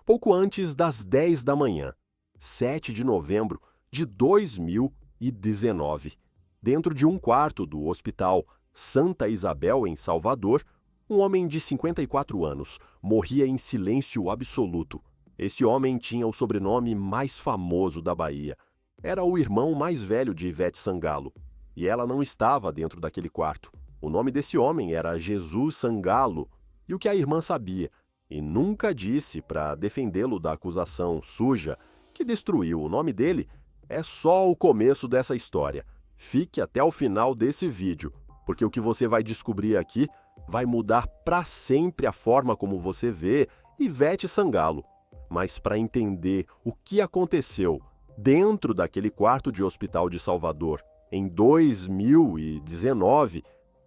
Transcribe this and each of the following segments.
pouco antes das 10 da manhã, 7 de novembro de 2019. Dentro de um quarto do Hospital Santa Isabel, em Salvador, um homem de 54 anos morria em silêncio absoluto. Esse homem tinha o sobrenome mais famoso da Bahia. Era o irmão mais velho de Ivete Sangalo. E ela não estava dentro daquele quarto. O nome desse homem era Jesus Sangalo. E o que a irmã sabia, e nunca disse para defendê-lo da acusação suja que destruiu o nome dele, é só o começo dessa história. Fique até o final desse vídeo, porque o que você vai descobrir aqui vai mudar para sempre a forma como você vê Ivete Sangalo. Mas para entender o que aconteceu dentro daquele quarto de hospital de Salvador em 2019,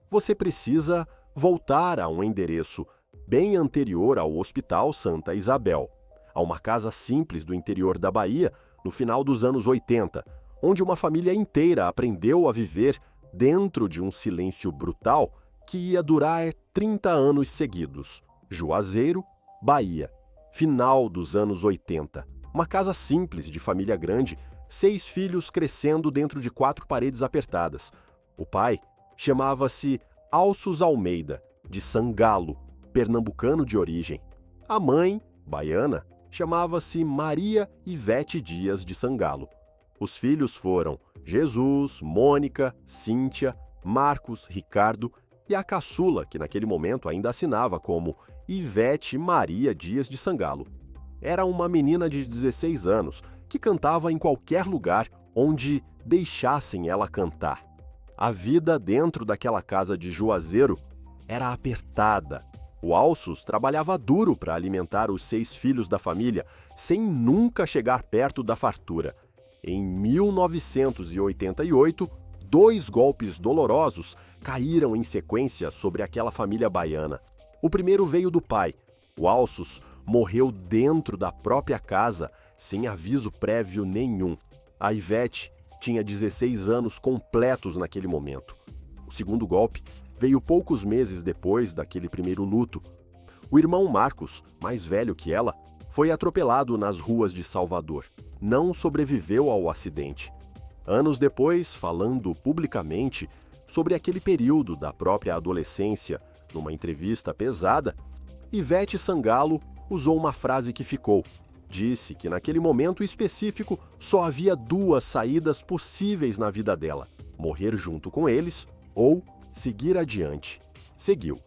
você precisa voltar a um endereço bem anterior ao Hospital Santa Isabel, a uma casa simples do interior da Bahia, no final dos anos 80, onde uma família inteira aprendeu a viver dentro de um silêncio brutal que ia durar 30 anos seguidos. Juazeiro, Bahia, final dos anos 80. Uma casa simples de família grande, 6 filhos crescendo dentro de 4 paredes apertadas. O pai chamava-se Alços Almeida, de Sangalo, pernambucano de origem. A mãe, baiana, chamava-se Maria Ivete Dias de Sangalo. Os filhos foram Jesus, Mônica, Cíntia, Marcos, Ricardo e a caçula, que naquele momento ainda assinava como Ivete Maria Dias de Sangalo. Era uma menina de 16 anos que cantava em qualquer lugar onde deixassem ela cantar. A vida dentro daquela casa de Juazeiro era apertada. O Alços trabalhava duro para alimentar os 6 filhos da família, sem nunca chegar perto da fartura. Em 1988, 2 golpes dolorosos caíram em sequência sobre aquela família baiana. O primeiro veio do pai. O Alços morreu dentro da própria casa, sem aviso prévio nenhum. A Ivete tinha 16 anos completos naquele momento. O segundo golpe veio poucos meses depois daquele primeiro luto. O irmão Marcos, mais velho que ela, foi atropelado nas ruas de Salvador. Não sobreviveu ao acidente. Anos depois, falando publicamente sobre aquele período da própria adolescência, numa entrevista pesada, Ivete Sangalo usou uma frase que ficou. Disse que naquele momento específico só havia 2 saídas possíveis na vida dela: morrer junto com eles ou seguir adiante. Seguiu.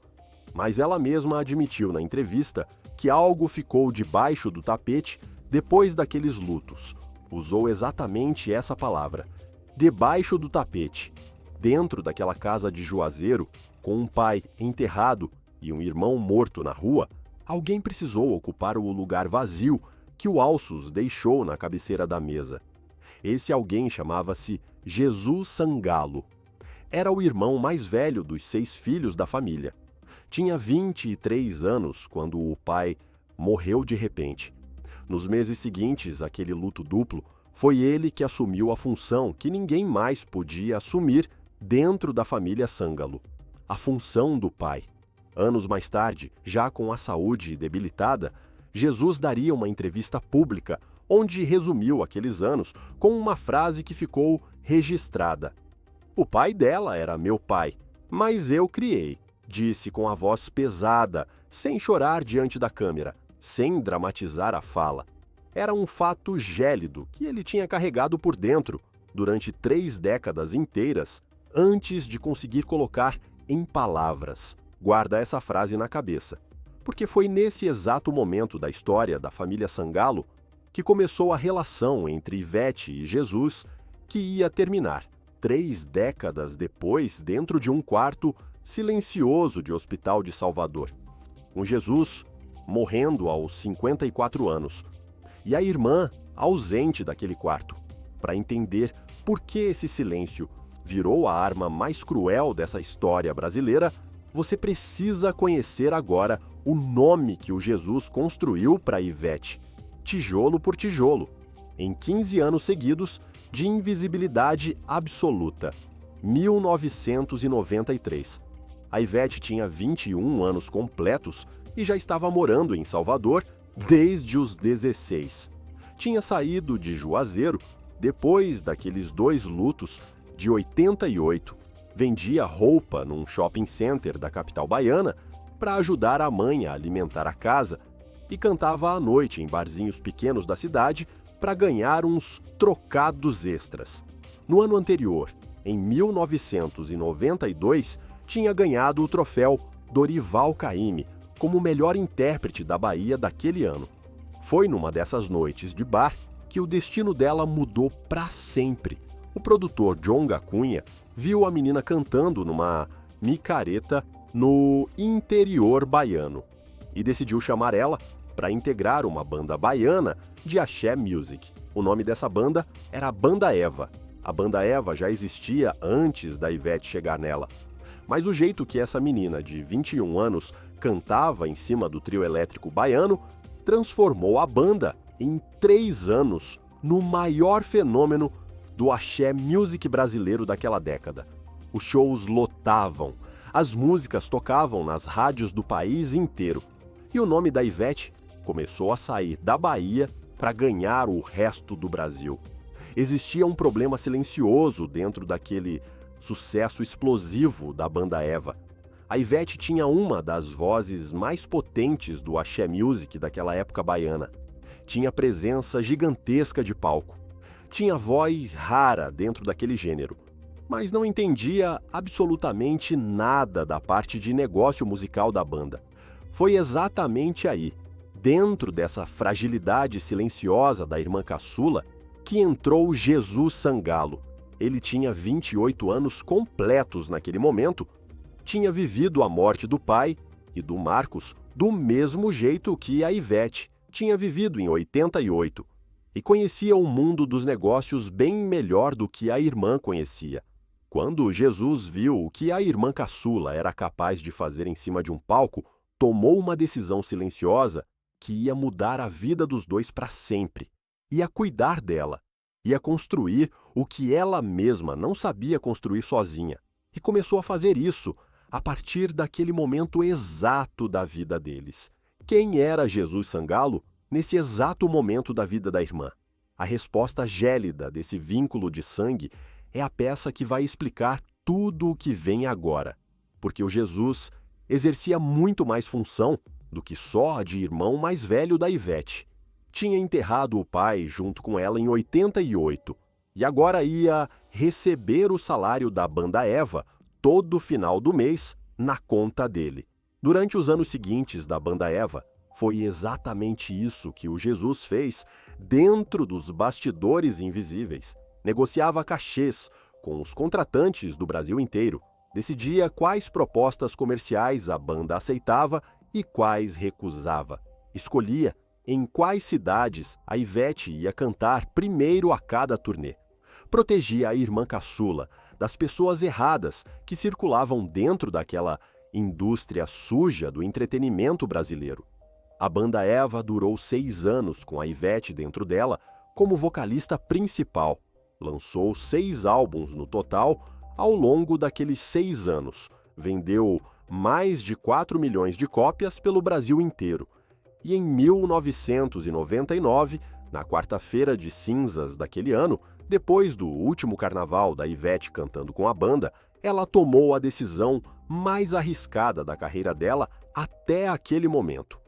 Mas ela mesma admitiu na entrevista que algo ficou debaixo do tapete depois daqueles lutos. Usou exatamente essa palavra, debaixo do tapete. Dentro daquela casa de Juazeiro, com um pai enterrado e um irmão morto na rua, alguém precisou ocupar o lugar vazio que o Alços deixou na cabeceira da mesa. Esse alguém chamava-se Jesus Sangalo. Era o irmão mais velho dos 6 filhos da família. Tinha 23 anos quando o pai morreu de repente. Nos meses seguintes àquele luto duplo, foi ele que assumiu a função que ninguém mais podia assumir dentro da família Sangalo: a função do pai. Anos mais tarde, já com a saúde debilitada, Jesus daria uma entrevista pública onde resumiu aqueles anos com uma frase que ficou registrada: "O pai dela era meu pai, mas eu criei", disse com a voz pesada, sem chorar diante da câmera, sem dramatizar a fala. Era um fato gélido que ele tinha carregado por dentro durante 3 décadas inteiras antes de conseguir colocar em palavras. Guarda essa frase na cabeça, porque foi nesse exato momento da história da família Sangalo que começou a relação entre Ivete e Jesus, que ia terminar 3 décadas depois dentro de um quarto silencioso de hospital de Salvador, com Jesus morrendo aos 54 anos, e a irmã ausente daquele quarto. Para entender por que esse silêncio virou a arma mais cruel dessa história brasileira, você precisa conhecer agora o nome que o Jesus construiu para Ivete, tijolo por tijolo, em 15 anos seguidos de invisibilidade absoluta. 1993. A Ivete tinha 21 anos completos e já estava morando em Salvador desde os 16. Tinha saído de Juazeiro depois daqueles 2 lutos de 88. Vendia roupa num shopping center da capital baiana para ajudar a mãe a alimentar a casa e cantava à noite em barzinhos pequenos da cidade para ganhar uns trocados extras. No ano anterior, em 1992, tinha ganhado o troféu Dorival Caymmi como melhor intérprete da Bahia daquele ano. Foi numa dessas noites de bar que o destino dela mudou para sempre. O produtor Djonga Cunha viu a menina cantando numa micareta no interior baiano e decidiu chamar ela para integrar uma banda baiana de axé music. O nome dessa banda era a Banda Eva. A Banda Eva já existia antes da Ivete chegar nela. Mas o jeito que essa menina de 21 anos cantava em cima do trio elétrico baiano transformou a banda, em 3 anos, no maior fenômeno do axé music brasileiro daquela década. Os shows lotavam, as músicas tocavam nas rádios do país inteiro. E o nome da Ivete começou a sair da Bahia para ganhar o resto do Brasil. Existia um problema silencioso dentro daquele sucesso explosivo da Banda Eva. A Ivete tinha uma das vozes mais potentes do axé music daquela época baiana. Tinha presença gigantesca de palco. Tinha voz rara dentro daquele gênero, mas não entendia absolutamente nada da parte de negócio musical da banda. Foi exatamente aí, dentro dessa fragilidade silenciosa da irmã caçula, que entrou Jesus Sangalo. Ele tinha 28 anos completos naquele momento, tinha vivido a morte do pai e do Marcos do mesmo jeito que a Ivete tinha vivido em 88, e conhecia o mundo dos negócios bem melhor do que a irmã conhecia. Quando Jesus viu o que a irmã caçula era capaz de fazer em cima de um palco, tomou uma decisão silenciosa que ia mudar a vida dos dois para sempre. Ia cuidar dela, ia construir o que ela mesma não sabia construir sozinha. E começou a fazer isso a partir daquele momento exato da vida deles. Quem era Jesus Sangalo nesse exato momento da vida da irmã? A resposta gélida desse vínculo de sangue é a peça que vai explicar tudo o que vem agora. Porque o Jesus exercia muito mais função do que só a de irmão mais velho da Ivete. Tinha enterrado o pai junto com ela em 88 e agora ia receber o salário da Banda Eva todo final do mês na conta dele. Durante os anos seguintes da Banda Eva, foi exatamente isso que o Jesus fez dentro dos bastidores invisíveis. Negociava cachês com os contratantes do Brasil inteiro, decidia quais propostas comerciais a banda aceitava e quais recusava. Escolhia em quais cidades a Ivete ia cantar primeiro a cada turnê. Protegia a irmã caçula das pessoas erradas que circulavam dentro daquela indústria suja do entretenimento brasileiro. A Banda Eva durou 6 anos com a Ivete dentro dela como vocalista principal. Lançou 6 álbuns no total ao longo daqueles 6 anos. Vendeu mais de 4 milhões de cópias pelo Brasil inteiro. E em 1999, na quarta-feira de cinzas daquele ano, depois do último carnaval da Ivete cantando com a banda, ela tomou a decisão mais arriscada da carreira dela até aquele momento.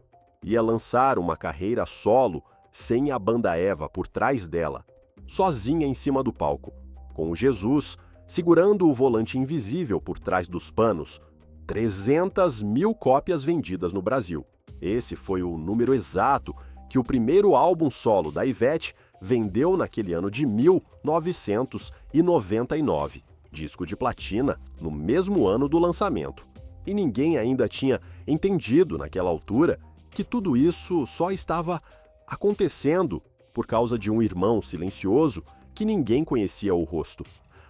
Ia lançar uma carreira solo sem a Banda Eva por trás dela, sozinha em cima do palco, com o Jesus segurando o volante invisível por trás dos panos. 300 mil cópias vendidas no Brasil. Esse foi o número exato que o primeiro álbum solo da Ivete vendeu naquele ano de 1999, disco de platina no mesmo ano do lançamento. E ninguém ainda tinha entendido naquela altura que tudo isso só estava acontecendo por causa de um irmão silencioso que ninguém conhecia o rosto.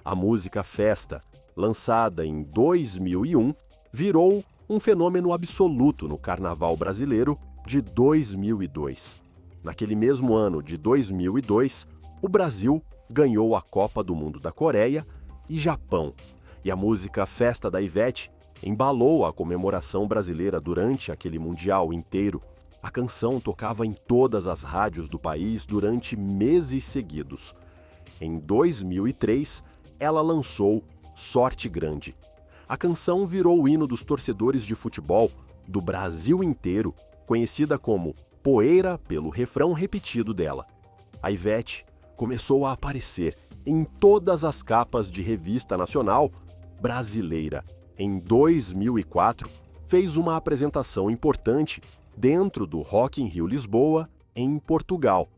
A música Festa, lançada em 2001, virou um fenômeno absoluto no carnaval brasileiro de 2002. Naquele mesmo ano de 2002, o Brasil ganhou a Copa do Mundo da Coreia e Japão, e a música Festa da Ivete embalou a comemoração brasileira durante aquele mundial inteiro. A canção tocava em todas as rádios do país durante meses seguidos. Em 2003, ela lançou Sorte Grande. A canção virou o hino dos torcedores de futebol do Brasil inteiro, conhecida como Poeira pelo refrão repetido dela. A Ivete começou a aparecer em todas as capas de revista nacional brasileira. Em 2004, fez uma apresentação importante dentro do Rock in Rio Lisboa, em Portugal.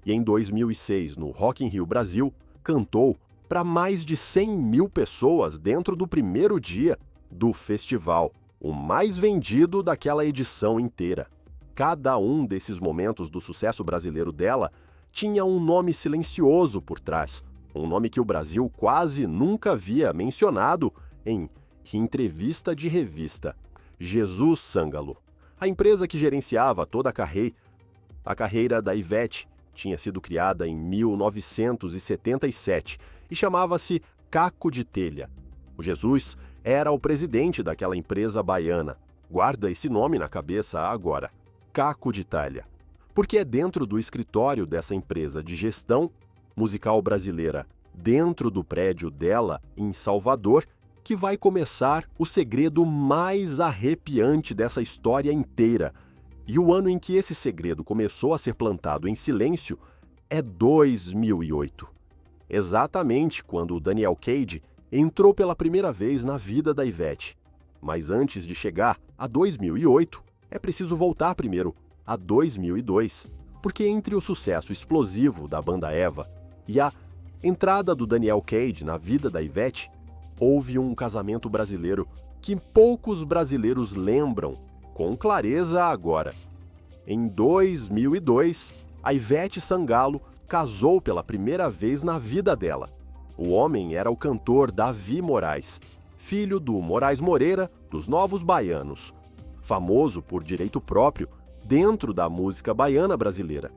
E em 2006, no Rock in Rio Brasil, cantou para mais de 100 mil pessoas dentro do primeiro dia do festival, o mais vendido daquela edição inteira. Cada um desses momentos do sucesso brasileiro dela tinha um nome silencioso por trás, um nome que o Brasil quase nunca havia mencionado em entrevista de revista: Jesus Sangalo. A empresa que gerenciava toda a carreira da Ivete tinha sido criada em 1977 e chamava-se Caco de Telha. O Jesus era o presidente daquela empresa baiana. Guarda esse nome na cabeça agora: Caco de Telha. Porque é dentro do escritório dessa empresa de gestão musical brasileira, dentro do prédio dela, em Salvador, que vai começar o segredo mais arrepiante dessa história inteira. E o ano em que esse segredo começou a ser plantado em silêncio é 2008. Exatamente quando o Daniel Cage entrou pela primeira vez na vida da Ivete. Mas antes de chegar a 2008, é preciso voltar primeiro a 2002, porque entre o sucesso explosivo da banda Eva e a entrada do Daniel Cage na vida da Ivete, houve um casamento brasileiro que poucos brasileiros lembram com clareza agora. Em 2002, a Ivete Sangalo casou pela primeira vez na vida dela. O homem era o cantor Davi Moraes, filho do Moraes Moreira dos Novos Baianos, famoso por direito próprio dentro da música baiana brasileira.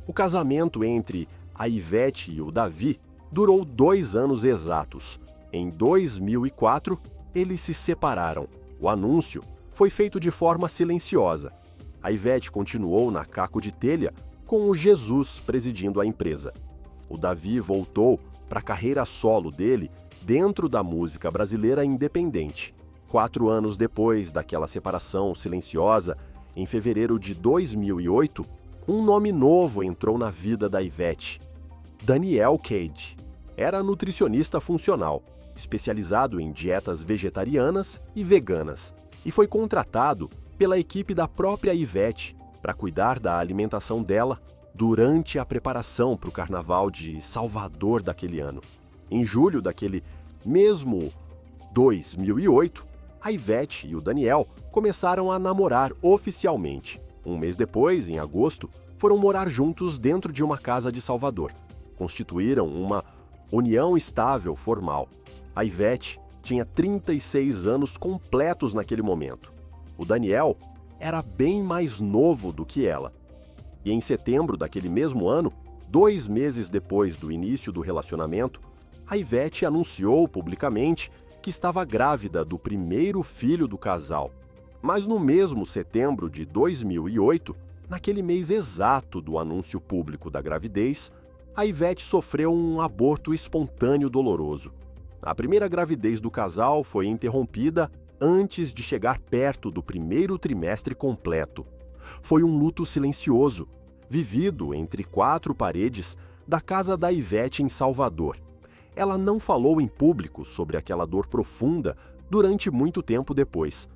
O casamento entre a Ivete e o Davi durou 2 anos exatos. Em 2004, eles se separaram. O anúncio foi feito de forma silenciosa. A Ivete continuou na Caco de Telha, com o Jesus presidindo a empresa. O Davi voltou para a carreira solo dele dentro da música brasileira independente. 4 anos depois daquela separação silenciosa, em fevereiro de 2008, um nome novo entrou na vida da Ivete: Daniel Cage. Era nutricionista funcional, especializado em dietas vegetarianas e veganas, e foi contratado pela equipe da própria Ivete para cuidar da alimentação dela durante a preparação para o Carnaval de Salvador daquele ano. Em julho daquele mesmo 2008, a Ivete e o Daniel começaram a namorar oficialmente. Um mês depois, em agosto, foram morar juntos dentro de uma casa de Salvador. Constituíram uma união estável formal. A Ivete tinha 36 anos completos naquele momento. O Daniel era bem mais novo do que ela. E em setembro daquele mesmo ano, 2 meses depois do início do relacionamento, a Ivete anunciou publicamente que estava grávida do primeiro filho do casal. Mas no mesmo setembro de 2008, naquele mês exato do anúncio público da gravidez, a Ivete sofreu um aborto espontâneo doloroso. A primeira gravidez do casal foi interrompida antes de chegar perto do primeiro trimestre completo. Foi um luto silencioso, vivido entre 4 paredes da casa da Ivete em Salvador. Ela não falou em público sobre aquela dor profunda durante muito tempo depois.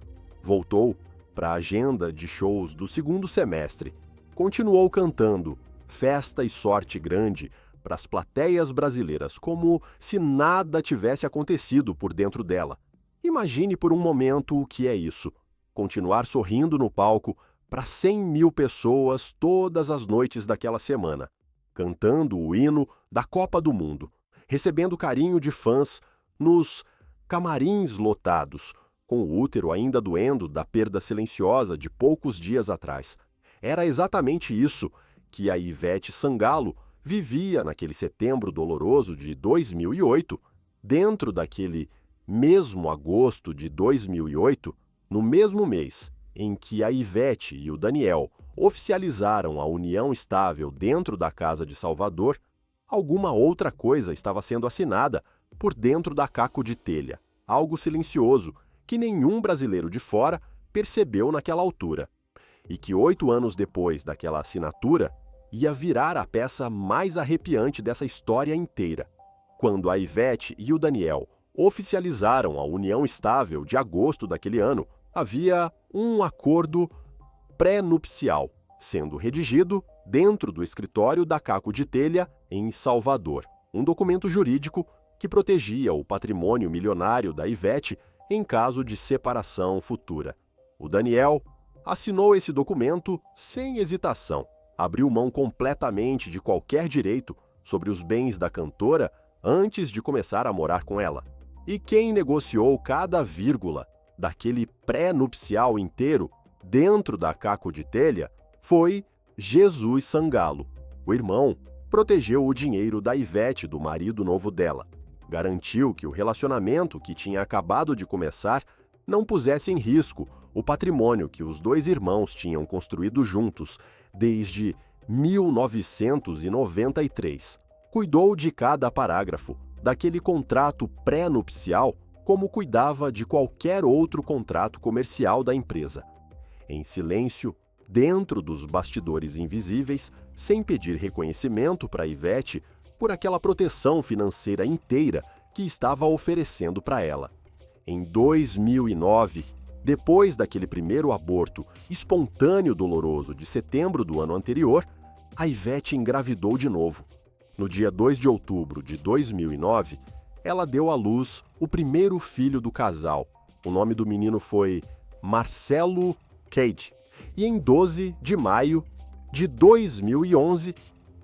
Voltou para a agenda de shows do segundo semestre. Continuou cantando Festa e Sorte Grande para as plateias brasileiras, como se nada tivesse acontecido por dentro dela. Imagine por um momento o que é isso: continuar sorrindo no palco para 100 mil pessoas todas as noites daquela semana, cantando o hino da Copa do Mundo, recebendo carinho de fãs nos camarins lotados, com o útero ainda doendo da perda silenciosa de poucos dias atrás. Era exatamente isso que a Ivete Sangalo vivia naquele setembro doloroso de 2008, dentro daquele mesmo agosto de 2008, no mesmo mês em que a Ivete e o Daniel oficializaram a união estável dentro da Casa de Salvador, alguma outra coisa estava sendo assinada por dentro da Caco de Telha, algo silencioso que nenhum brasileiro de fora percebeu naquela altura, e que 8 anos depois daquela assinatura ia virar a peça mais arrepiante dessa história inteira. Quando a Ivete e o Daniel oficializaram a união estável de agosto daquele ano, havia um acordo pré-nupcial sendo redigido dentro do escritório da Caco de Telha, em Salvador. Um documento jurídico que protegia o patrimônio milionário da Ivete em caso de separação futura. O Daniel assinou esse documento sem hesitação. Abriu mão completamente de qualquer direito sobre os bens da cantora antes de começar a morar com ela. E quem negociou cada vírgula daquele pré-nupcial inteiro dentro da Caco de Telha foi Jesus Sangalo. O irmão protegeu o dinheiro da Ivete, do marido novo dela. Garantiu que o relacionamento que tinha acabado de começar não pusesse em risco o patrimônio que os dois irmãos tinham construído juntos desde 1993. Cuidou de cada parágrafo daquele contrato pré-nupcial como cuidava de qualquer outro contrato comercial da empresa. Em silêncio, dentro dos bastidores invisíveis, sem pedir reconhecimento para Ivete por aquela proteção financeira inteira que estava oferecendo para ela. Em 2009, depois daquele primeiro aborto espontâneo doloroso de setembro do ano anterior, a Ivete engravidou de novo. No dia 2 de outubro de 2009, ela deu à luz o primeiro filho do casal. O nome do menino foi Marcelo Cade. E em 12 de maio de 2011,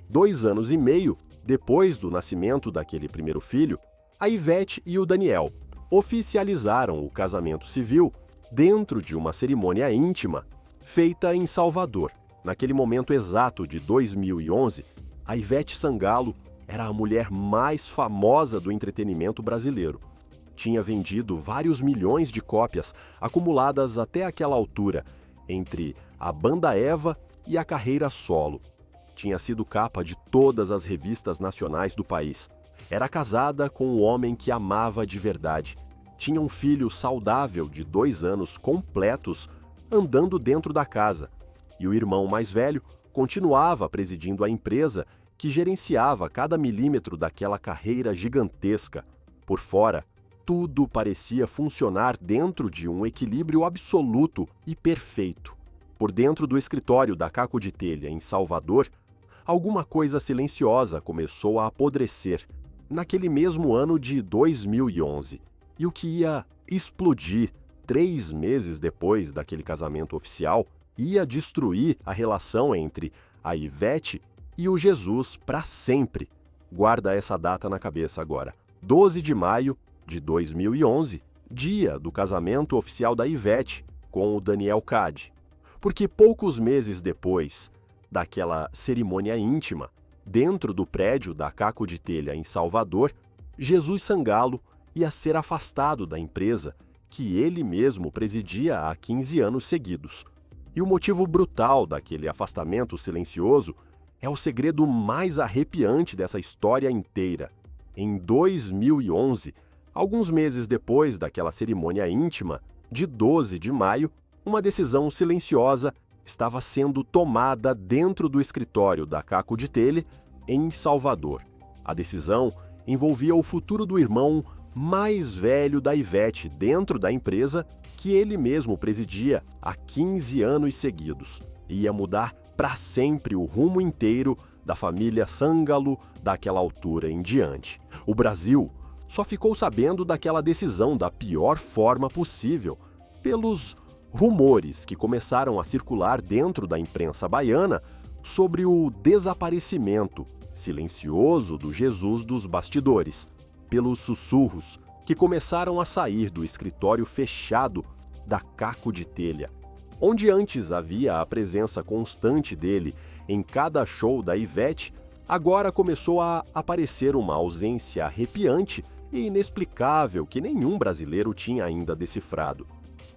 2 anos e meio depois do nascimento daquele primeiro filho, a Ivete e o Daniel oficializaram o casamento civil dentro de uma cerimônia íntima feita em Salvador. Naquele momento exato de 2011, a Ivete Sangalo era a mulher mais famosa do entretenimento brasileiro. Tinha vendido vários milhões de cópias acumuladas até aquela altura entre a banda Eva e a carreira solo. Tinha sido capa de todas as revistas nacionais do país. Era casada com um homem que amava de verdade. Tinha um filho saudável de 2 anos completos andando dentro da casa. E o irmão mais velho continuava presidindo a empresa que gerenciava cada milímetro daquela carreira gigantesca. Por fora, tudo parecia funcionar dentro de um equilíbrio absoluto e perfeito. Por dentro do escritório da Caco de Telha, em Salvador, alguma coisa silenciosa começou a apodrecer naquele mesmo ano de 2011. E o que ia explodir 3 meses depois daquele casamento oficial ia destruir a relação entre a Ivete e o Jesus para sempre. Guarda essa data na cabeça agora. 12 de maio de 2011, dia do casamento oficial da Ivete com o Daniel Cade. Porque poucos meses depois daquela cerimônia íntima, dentro do prédio da Caco de Telha em Salvador, Jesus Sangalo ia ser afastado da empresa que ele mesmo presidia há 15 anos seguidos. E o motivo brutal daquele afastamento silencioso é o segredo mais arrepiante dessa história inteira. Em 2011, alguns meses depois daquela cerimônia íntima, de 12 de maio, uma decisão silenciosa estava sendo tomada dentro do escritório da Caco de Telha, em Salvador. A decisão envolvia o futuro do irmão mais velho da Ivete dentro da empresa que ele mesmo presidia há 15 anos seguidos. Ia mudar para sempre o rumo inteiro da família Sangalo daquela altura em diante. O Brasil só ficou sabendo daquela decisão da pior forma possível, pelos rumores que começaram a circular dentro da imprensa baiana sobre o desaparecimento silencioso do Jesus dos bastidores, pelos sussurros que começaram a sair do escritório fechado da Caco de Telha, onde antes havia a presença constante dele em cada show da Ivete, agora começou a aparecer uma ausência arrepiante e inexplicável que nenhum brasileiro tinha ainda decifrado.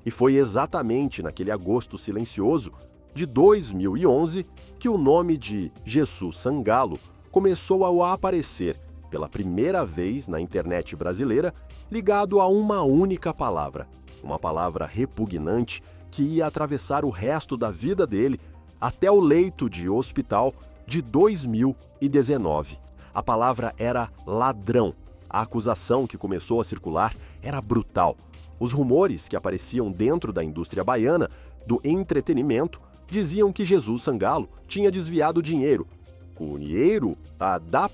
E foi exatamente naquele agosto silencioso de 2011 que o nome de Jesus Sangalo começou a aparecer pela primeira vez na internet brasileira, ligado a uma única palavra, uma palavra repugnante que ia atravessar o resto da vida dele até o leito de hospital de 2019. A palavra era ladrão. A acusação que começou a circular era brutal. Os rumores que apareciam dentro da indústria baiana do entretenimento diziam que Jesus Sangalo tinha desviado dinheiro. O dinheiro da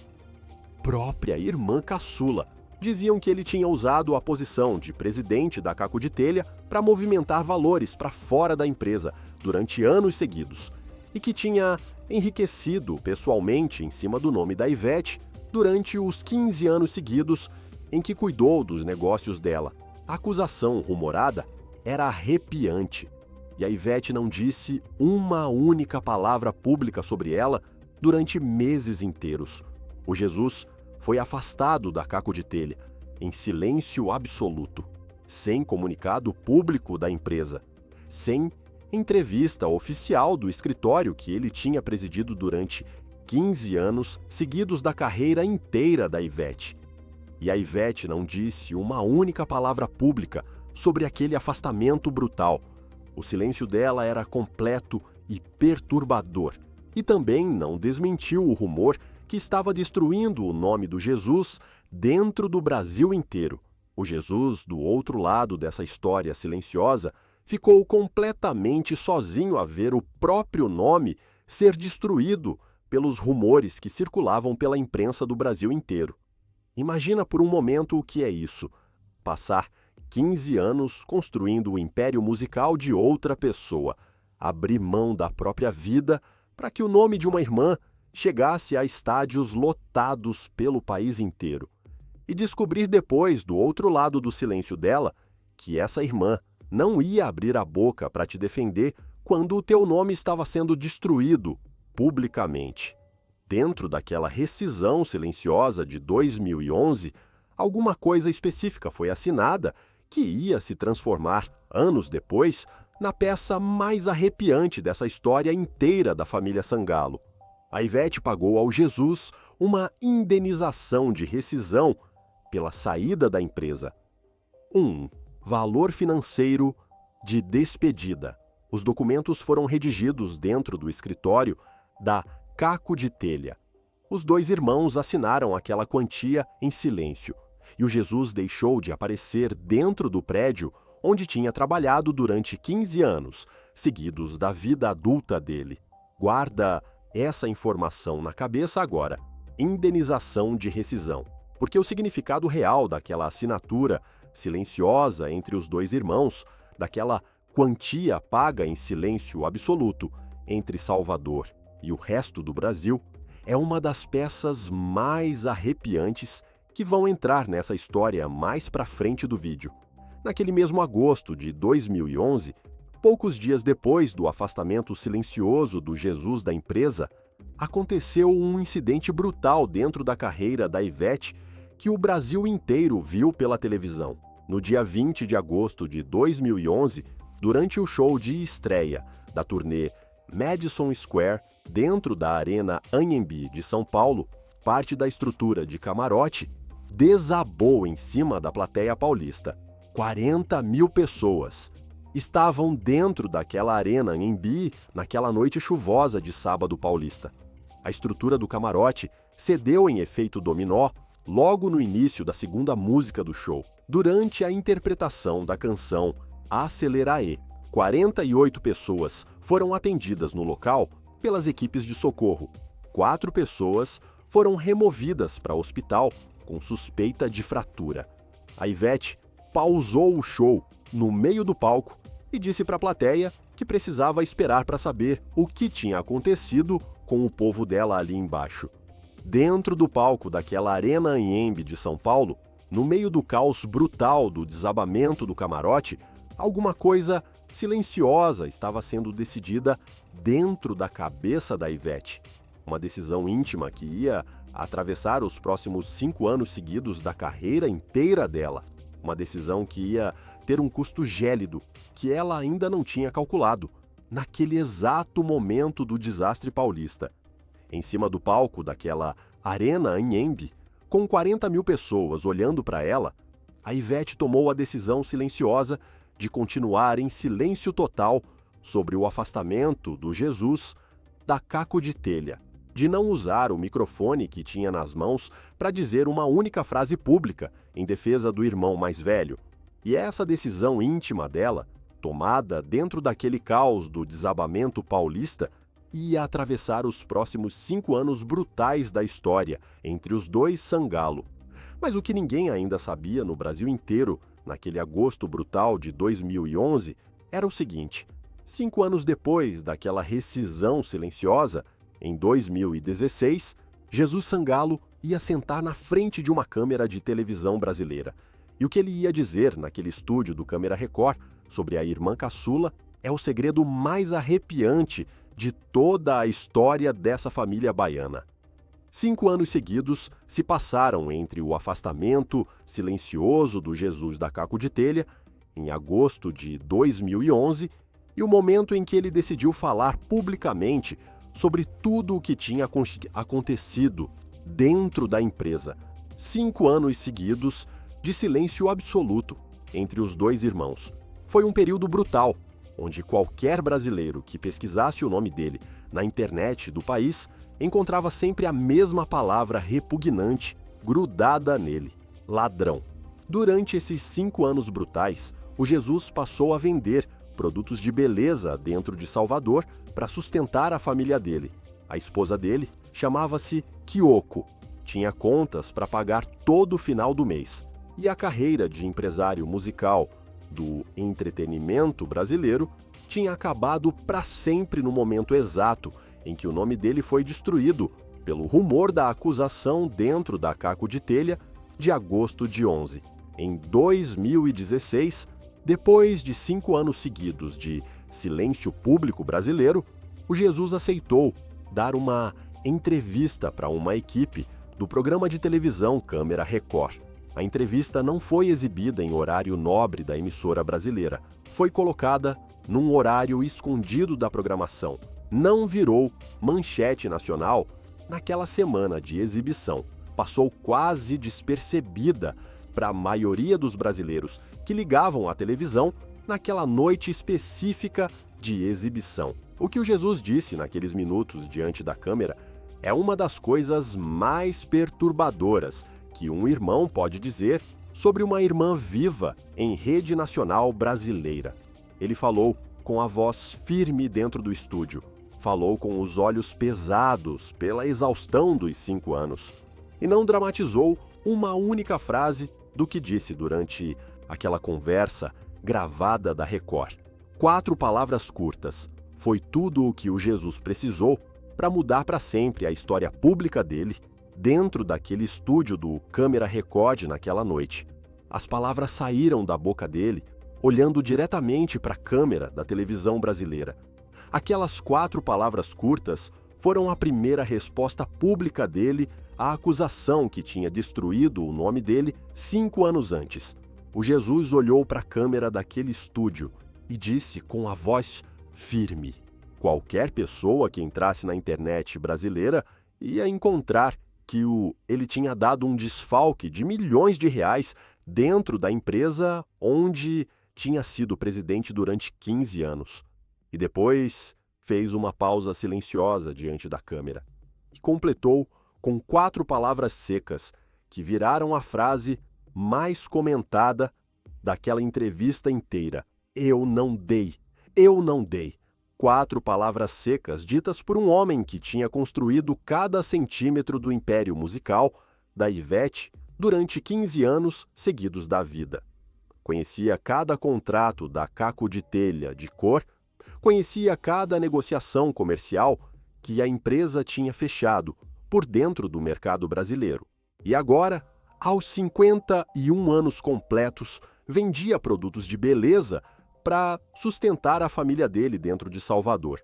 própria irmã caçula. Diziam que ele tinha usado a posição de presidente da Caco de Telha para movimentar valores para fora da empresa durante anos seguidos e que tinha enriquecido pessoalmente em cima do nome da Ivete durante os 15 anos seguidos em que cuidou dos negócios dela. A acusação rumorada era arrepiante e a Ivete não disse uma única palavra pública sobre ela durante meses inteiros. O Jesus foi afastado da Caco de Telha, em silêncio absoluto, sem comunicado público da empresa, sem entrevista oficial do escritório que ele tinha presidido durante 15 anos seguidos da carreira inteira da Ivete. E a Ivete não disse uma única palavra pública sobre aquele afastamento brutal. O silêncio dela era completo e perturbador. E também não desmentiu o rumor que estava destruindo o nome do Jesus dentro do Brasil inteiro. O Jesus, do outro lado dessa história silenciosa, ficou completamente sozinho a ver o próprio nome ser destruído pelos rumores que circulavam pela imprensa do Brasil inteiro. Imagina por um momento o que é isso: passar 15 anos construindo o império musical de outra pessoa, abrir mão da própria vida para que o nome de uma irmã chegasse a estádios lotados pelo país inteiro. E descobrir depois, do outro lado do silêncio dela, que essa irmã não ia abrir a boca para te defender quando o teu nome estava sendo destruído publicamente. Dentro daquela rescisão silenciosa de 2011, alguma coisa específica foi assinada que ia se transformar, anos depois, na peça mais arrepiante dessa história inteira da família Sangalo. A Ivete pagou ao Jesus uma indenização de rescisão pela saída da empresa. Valor financeiro de despedida. Os documentos foram redigidos dentro do escritório da Caco de Telha. Os dois irmãos assinaram aquela quantia em silêncio, e o Jesus deixou de aparecer dentro do prédio onde tinha trabalhado durante 15 anos, seguidos da vida adulta dele. Guarda essa informação na cabeça agora: indenização de rescisão. Porque o significado real daquela assinatura silenciosa entre os dois irmãos, daquela quantia paga em silêncio absoluto entre Salvador e o resto do Brasil, é uma das peças mais arrepiantes que vão entrar nessa história mais pra frente do vídeo. Naquele mesmo agosto de 2011, poucos dias depois do afastamento silencioso do Jesus da empresa, aconteceu um incidente brutal dentro da carreira da Ivete que o Brasil inteiro viu pela televisão. No dia 20 de agosto de 2011, durante o show de estreia da turnê Madison Square, dentro da Arena Anhembi de São Paulo, parte da estrutura de camarote desabou em cima da plateia paulista. 40 mil pessoas estavam dentro daquela Arena Anhembi naquela noite chuvosa de sábado paulista. A estrutura do camarote cedeu em efeito dominó logo no início da segunda música do show. Durante a interpretação da canção Aceleraê, 48 pessoas foram atendidas no local pelas equipes de socorro. 4 pessoas foram removidas para o hospital com suspeita de fratura. A Ivete pausou o show no meio do palco e disse para a plateia que precisava esperar para saber o que tinha acontecido com o povo dela ali embaixo. Dentro do palco daquela Arena Anhembi de São Paulo, no meio do caos brutal do desabamento do camarote, alguma coisa silenciosa estava sendo decidida dentro da cabeça da Ivete. Uma decisão íntima que ia atravessar os próximos 5 anos seguidos da carreira inteira dela. Uma decisão que ia ter um custo gélido, que ela ainda não tinha calculado, naquele exato momento do desastre paulista. Em cima do palco daquela Arena Anhembi, com 40 mil pessoas olhando para ela, a Ivete tomou a decisão silenciosa de continuar em silêncio total sobre o afastamento do Jesus da Caco de Telha, de não usar o microfone que tinha nas mãos para dizer uma única frase pública em defesa do irmão mais velho. E essa decisão íntima dela, tomada dentro daquele caos do desabamento paulista, ia atravessar os próximos 5 anos brutais da história entre os dois Sangalo. Mas o que ninguém ainda sabia no Brasil inteiro, naquele agosto brutal de 2011, era o seguinte: 5 anos depois daquela rescisão silenciosa, em 2016, Jesus Sangalo ia sentar na frente de uma câmera de televisão brasileira. E o que ele ia dizer naquele estúdio do Câmera Record sobre a irmã caçula é o segredo mais arrepiante de toda a história dessa família baiana. 5 anos seguidos se passaram entre o afastamento silencioso do Jesus da Caco de Telha, em agosto de 2011, e o momento em que ele decidiu falar publicamente sobre tudo o que tinha acontecido dentro da empresa. 5 anos seguidos de silêncio absoluto entre os dois irmãos. Foi um período brutal, onde qualquer brasileiro que pesquisasse o nome dele na internet do país encontrava sempre a mesma palavra repugnante grudada nele: ladrão. Durante esses 5 anos brutais, o Jesus passou a vender produtos de beleza dentro de Salvador para sustentar a família dele. A esposa dele chamava-se Kyoko, tinha contas para pagar todo o final do mês. E a carreira de empresário musical do entretenimento brasileiro tinha acabado para sempre no momento exato em que o nome dele foi destruído pelo rumor da acusação dentro da Caco de Telha de agosto de 11. Em 2016, depois de 5 anos seguidos de silêncio público brasileiro, o Jesus aceitou dar uma entrevista para uma equipe do programa de televisão Câmera Record. A entrevista não foi exibida em horário nobre da emissora brasileira. Foi colocada num horário escondido da programação. Não virou manchete nacional naquela semana de exibição. Passou quase despercebida para a maioria dos brasileiros que ligavam à televisão naquela noite específica de exibição. O que o Jesus disse naqueles minutos diante da câmera é uma das coisas mais perturbadoras que um irmão pode dizer sobre uma irmã viva em rede nacional brasileira. Ele falou com a voz firme dentro do estúdio, falou com os olhos pesados pela exaustão dos 5 anos e não dramatizou uma única frase do que disse durante aquela conversa gravada da Record. 4 palavras curtas. Foi tudo o que o Jesus precisou para mudar para sempre a história pública dele dentro daquele estúdio do Câmera Record naquela noite. As palavras saíram da boca dele olhando diretamente para a câmera da televisão brasileira. Aquelas 4 palavras curtas foram a primeira resposta pública dele à acusação que tinha destruído o nome dele 5 anos antes. O Jesus olhou para a câmera daquele estúdio e disse com a voz firme: qualquer pessoa que entrasse na internet brasileira ia encontrar que ele tinha dado um desfalque de milhões de reais dentro da empresa onde tinha sido presidente durante 15 anos. E depois fez uma pausa silenciosa diante da câmera e completou com 4 palavras secas que viraram a frase mais comentada daquela entrevista inteira: eu não dei, eu não dei. 4 palavras secas ditas por um homem que tinha construído cada centímetro do império musical da Ivete durante 15 anos seguidos da vida. Conhecia cada contrato da Caco de Telha de cor, conhecia cada negociação comercial que a empresa tinha fechado por dentro do mercado brasileiro. E agora, aos 51 anos completos, vendia produtos de beleza para sustentar a família dele dentro de Salvador.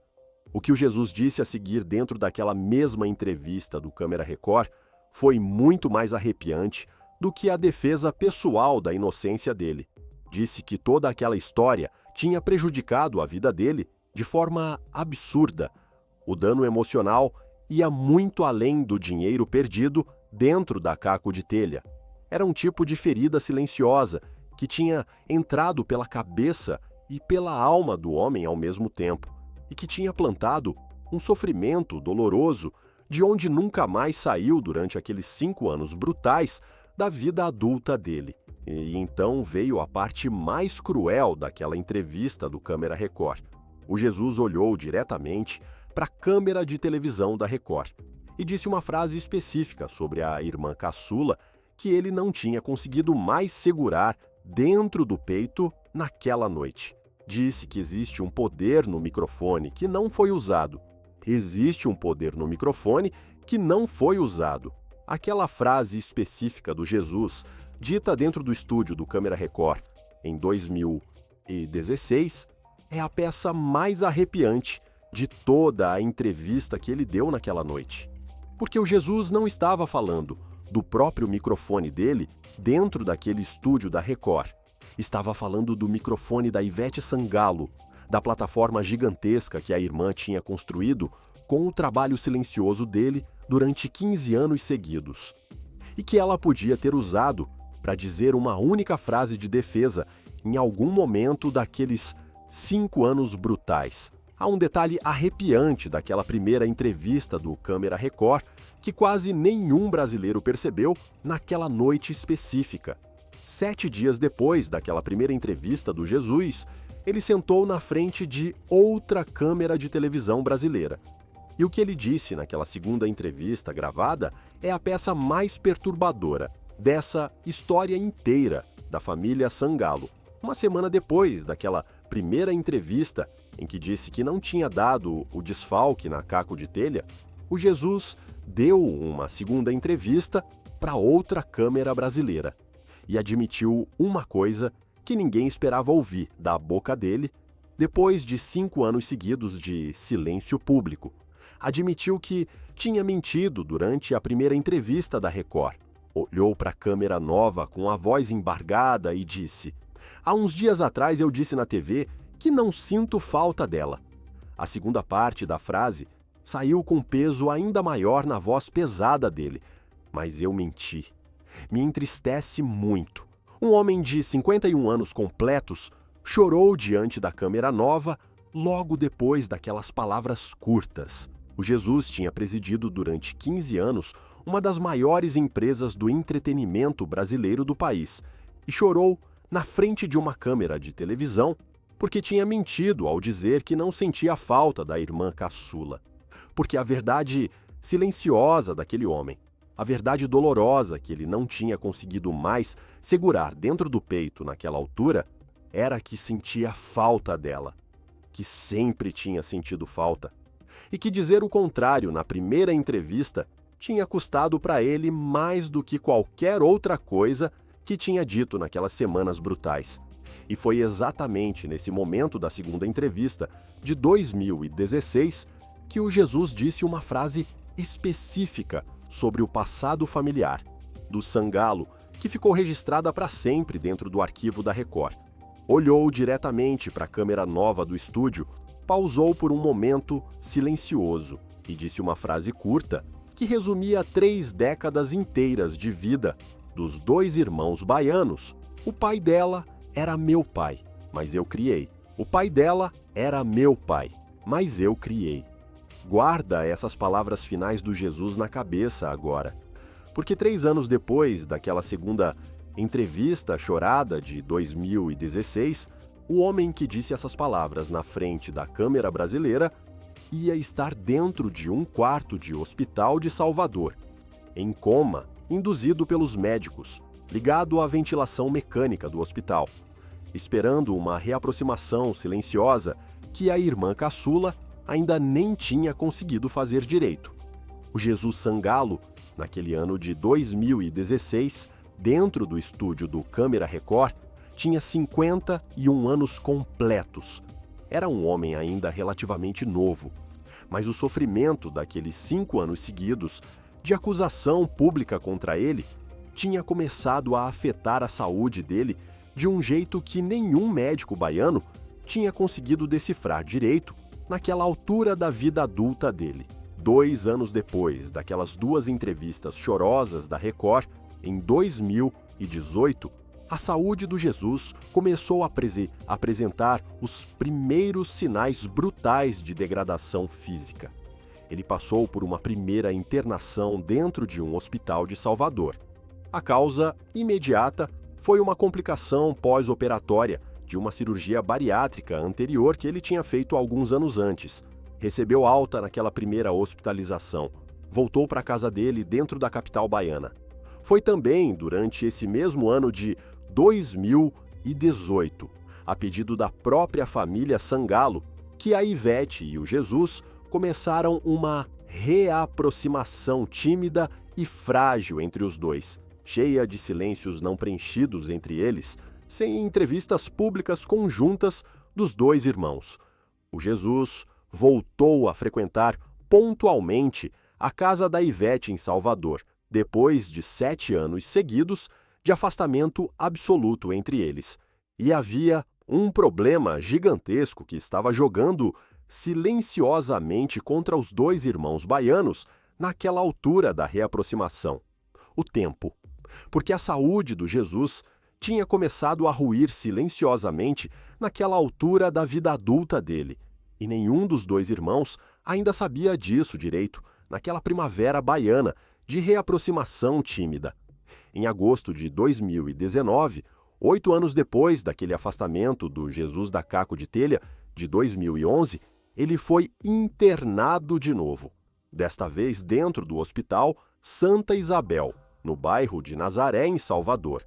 O que o Jesus disse a seguir dentro daquela mesma entrevista do Câmera Record foi muito mais arrepiante do que a defesa pessoal da inocência dele. Disse que toda aquela história tinha prejudicado a vida dele de forma absurda. O dano emocional ia muito além do dinheiro perdido dentro da caco de telha. Era um tipo de ferida silenciosa que tinha entrado pela cabeça e pela alma do homem ao mesmo tempo, e que tinha plantado um sofrimento doloroso de onde nunca mais saiu durante aqueles 5 anos brutais da vida adulta dele. E então veio a parte mais cruel daquela entrevista do Câmera Record. O Jesus olhou diretamente para a câmera de televisão da Record e disse uma frase específica sobre a irmã caçula que ele não tinha conseguido mais segurar dentro do peito naquela noite. Disse que existe um poder no microfone que não foi usado. Existe um poder no microfone que não foi usado. Aquela frase específica do Jesus, dita dentro do estúdio do Câmera Record em 2016, é a peça mais arrepiante de toda a entrevista que ele deu naquela noite. Porque o Jesus não estava falando do próprio microfone dele dentro daquele estúdio da Record. Estava falando do microfone da Ivete Sangalo, da plataforma gigantesca que a irmã tinha construído com o trabalho silencioso dele durante 15 anos seguidos. E que ela podia ter usado para dizer uma única frase de defesa em algum momento daqueles 5 anos brutais. Há um detalhe arrepiante daquela primeira entrevista do Câmera Record que quase nenhum brasileiro percebeu naquela noite específica. 7 dias depois daquela primeira entrevista do Jesus, ele sentou na frente de outra câmera de televisão brasileira. E o que ele disse naquela segunda entrevista gravada é a peça mais perturbadora dessa história inteira da família Sangalo. Uma semana depois daquela primeira entrevista, em que disse que não tinha dado o desfalque na caco de telha, o Jesus deu uma segunda entrevista para outra câmera brasileira e admitiu uma coisa que ninguém esperava ouvir da boca dele depois de 5 anos seguidos de silêncio público. Admitiu que tinha mentido durante a primeira entrevista da Record. Olhou para a câmera nova com a voz embargada e disse: "Há uns dias atrás eu disse na TV que não sinto falta dela." A segunda parte da frase saiu com peso ainda maior na voz pesada dele. "Mas eu menti. Me entristece muito." Um homem de 51 anos completos chorou diante da câmera nova logo depois daquelas palavras curtas. O Jesus tinha presidido durante 15 anos uma das maiores empresas do entretenimento brasileiro do país e chorou na frente de uma câmera de televisão porque tinha mentido ao dizer que não sentia falta da irmã caçula. Porque a verdade silenciosa daquele homem, a verdade dolorosa que ele não tinha conseguido mais segurar dentro do peito naquela altura, era que sentia falta dela, que sempre tinha sentido falta. E que dizer o contrário na primeira entrevista tinha custado para ele mais do que qualquer outra coisa que tinha dito naquelas semanas brutais. E foi exatamente nesse momento da segunda entrevista, de 2016, que o Jesus disse uma frase específica sobre o passado familiar do Sangalo, que ficou registrada para sempre dentro do arquivo da Record. Olhou diretamente para a câmera nova do estúdio, pausou por um momento silencioso e disse uma frase curta que resumia 3 décadas inteiras de vida dos 2 irmãos baianos. "O pai dela era meu pai, mas eu criei. O pai dela era meu pai, mas eu criei." Guarda essas palavras finais do Jesus na cabeça agora, porque 3 anos depois daquela segunda entrevista chorada de 2016, o homem que disse essas palavras na frente da câmera brasileira ia estar dentro de um quarto de hospital de Salvador, em coma, induzido pelos médicos, ligado à ventilação mecânica do hospital, esperando uma reaproximação silenciosa que a irmã caçula ainda nem tinha conseguido fazer direito. O Jesus Sangalo, naquele ano de 2016, dentro do estúdio do Câmera Record, tinha 51 anos completos. Era um homem ainda relativamente novo, mas o sofrimento daqueles 5 anos seguidos de acusação pública contra ele tinha começado a afetar a saúde dele de um jeito que nenhum médico baiano tinha conseguido decifrar direito naquela altura da vida adulta dele. 2 anos depois daquelas 2 entrevistas chorosas da Record, em 2018, a saúde do Jesus começou a apresentar os primeiros sinais brutais de degradação física. Ele passou por uma primeira internação dentro de um hospital de Salvador. A causa imediata foi uma complicação pós-operatória de uma cirurgia bariátrica anterior que ele tinha feito alguns anos antes. Recebeu alta naquela primeira hospitalização. Voltou para a casa dele dentro da capital baiana. Foi também durante esse mesmo ano de 2018, a pedido da própria família Sangalo, que a Ivete e o Jesus começaram uma reaproximação tímida e frágil entre os dois, cheia de silêncios não preenchidos entre eles, sem entrevistas públicas conjuntas dos dois irmãos. O Jesus voltou a frequentar pontualmente a casa da Ivete em Salvador, depois de 7 anos seguidos de afastamento absoluto entre eles. E havia um problema gigantesco que estava jogando silenciosamente contra os dois irmãos baianos naquela altura da reaproximação: o tempo. Porque a saúde do Jesus tinha começado a ruir silenciosamente naquela altura da vida adulta dele, e nenhum dos dois irmãos ainda sabia disso direito naquela primavera baiana de reaproximação tímida. Em agosto de 2019, 8 anos depois daquele afastamento do Jesus da Caco de Telha, de 2011, ele foi internado de novo, desta vez dentro do Hospital Santa Isabel, no bairro de Nazaré, em Salvador.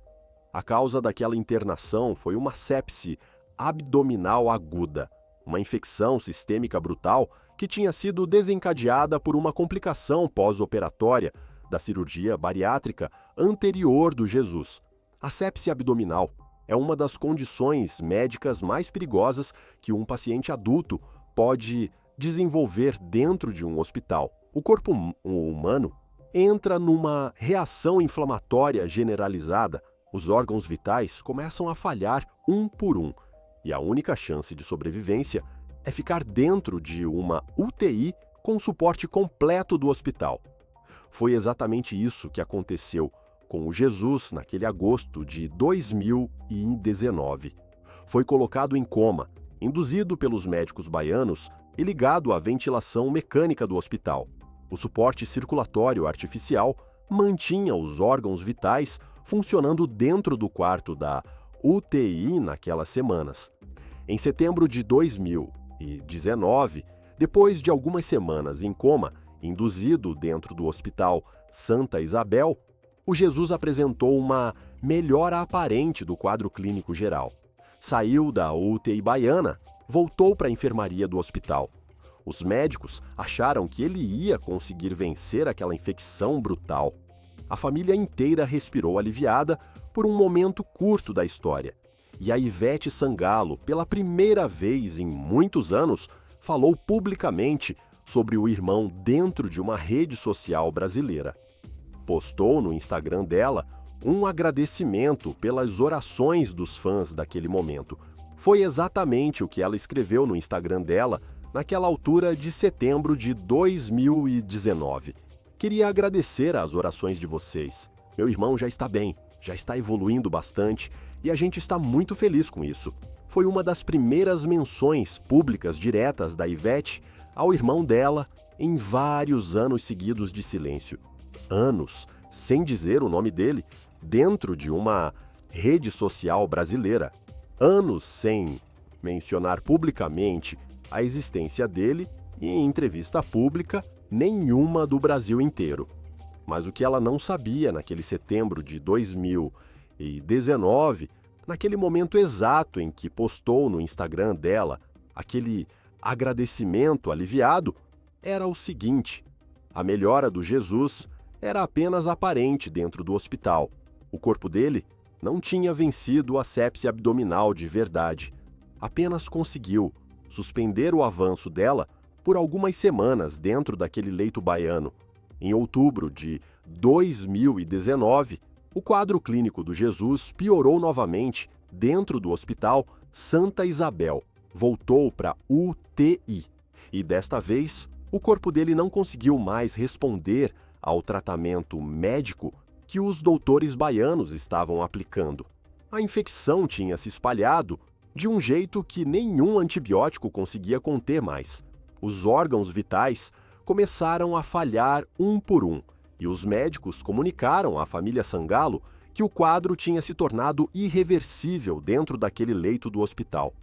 A causa daquela internação foi uma sepse abdominal aguda, uma infecção sistêmica brutal que tinha sido desencadeada por uma complicação pós-operatória da cirurgia bariátrica anterior do Jesus. A sepse abdominal é uma das condições médicas mais perigosas que um paciente adulto pode desenvolver dentro de um hospital. O corpo humano entra numa reação inflamatória generalizada. Os órgãos vitais começam a falhar um por um, e a única chance de sobrevivência é ficar dentro de uma UTI com suporte completo do hospital. Foi exatamente isso que aconteceu com o Jesus naquele agosto de 2019. Foi colocado em coma, induzido pelos médicos baianos e ligado à ventilação mecânica do hospital. O suporte circulatório artificial mantinha os órgãos vitais funcionando dentro do quarto da UTI naquelas semanas. Em setembro de 2019, depois de algumas semanas em coma, induzido dentro do Hospital Santa Isabel, o Jesus apresentou uma melhora aparente do quadro clínico geral. Saiu da UTI baiana, voltou para a enfermaria do hospital. Os médicos acharam que ele ia conseguir vencer aquela infecção brutal. A família inteira respirou aliviada por um momento curto da história. E a Ivete Sangalo, pela primeira vez em muitos anos, falou publicamente sobre o irmão dentro de uma rede social brasileira. Postou no Instagram dela um agradecimento pelas orações dos fãs daquele momento. Foi exatamente o que ela escreveu no Instagram dela naquela altura de setembro de 2019. Queria agradecer as orações de vocês. Meu irmão já está bem, já está evoluindo bastante e a gente está muito feliz com isso. Foi uma das primeiras menções públicas diretas da Ivete ao irmão dela em vários anos seguidos de silêncio. Anos sem dizer o nome dele dentro de uma rede social brasileira. Anos sem mencionar publicamente a existência dele e em entrevista pública nenhuma do Brasil inteiro. Mas o que ela não sabia naquele setembro de 2019, naquele momento exato em que postou no Instagram dela aquele agradecimento aliviado, era o seguinte: a melhora do Jesus era apenas aparente dentro do hospital. O corpo dele não tinha vencido a sepse abdominal de verdade. Apenas conseguiu suspender o avanço dela por algumas semanas dentro daquele leito baiano. Em outubro de 2019, O quadro clínico do Jesus piorou novamente dentro do Hospital Santa Isabel. Voltou para UTI. E desta vez, o corpo dele não conseguiu mais responder ao tratamento médico que os doutores baianos estavam aplicando. A infecção tinha se espalhado de um jeito que nenhum antibiótico conseguia conter mais. Os órgãos vitais começaram a falhar um por um, e os médicos comunicaram à família Sangallo que o quadro tinha se tornado irreversível dentro daquele leito do hospital.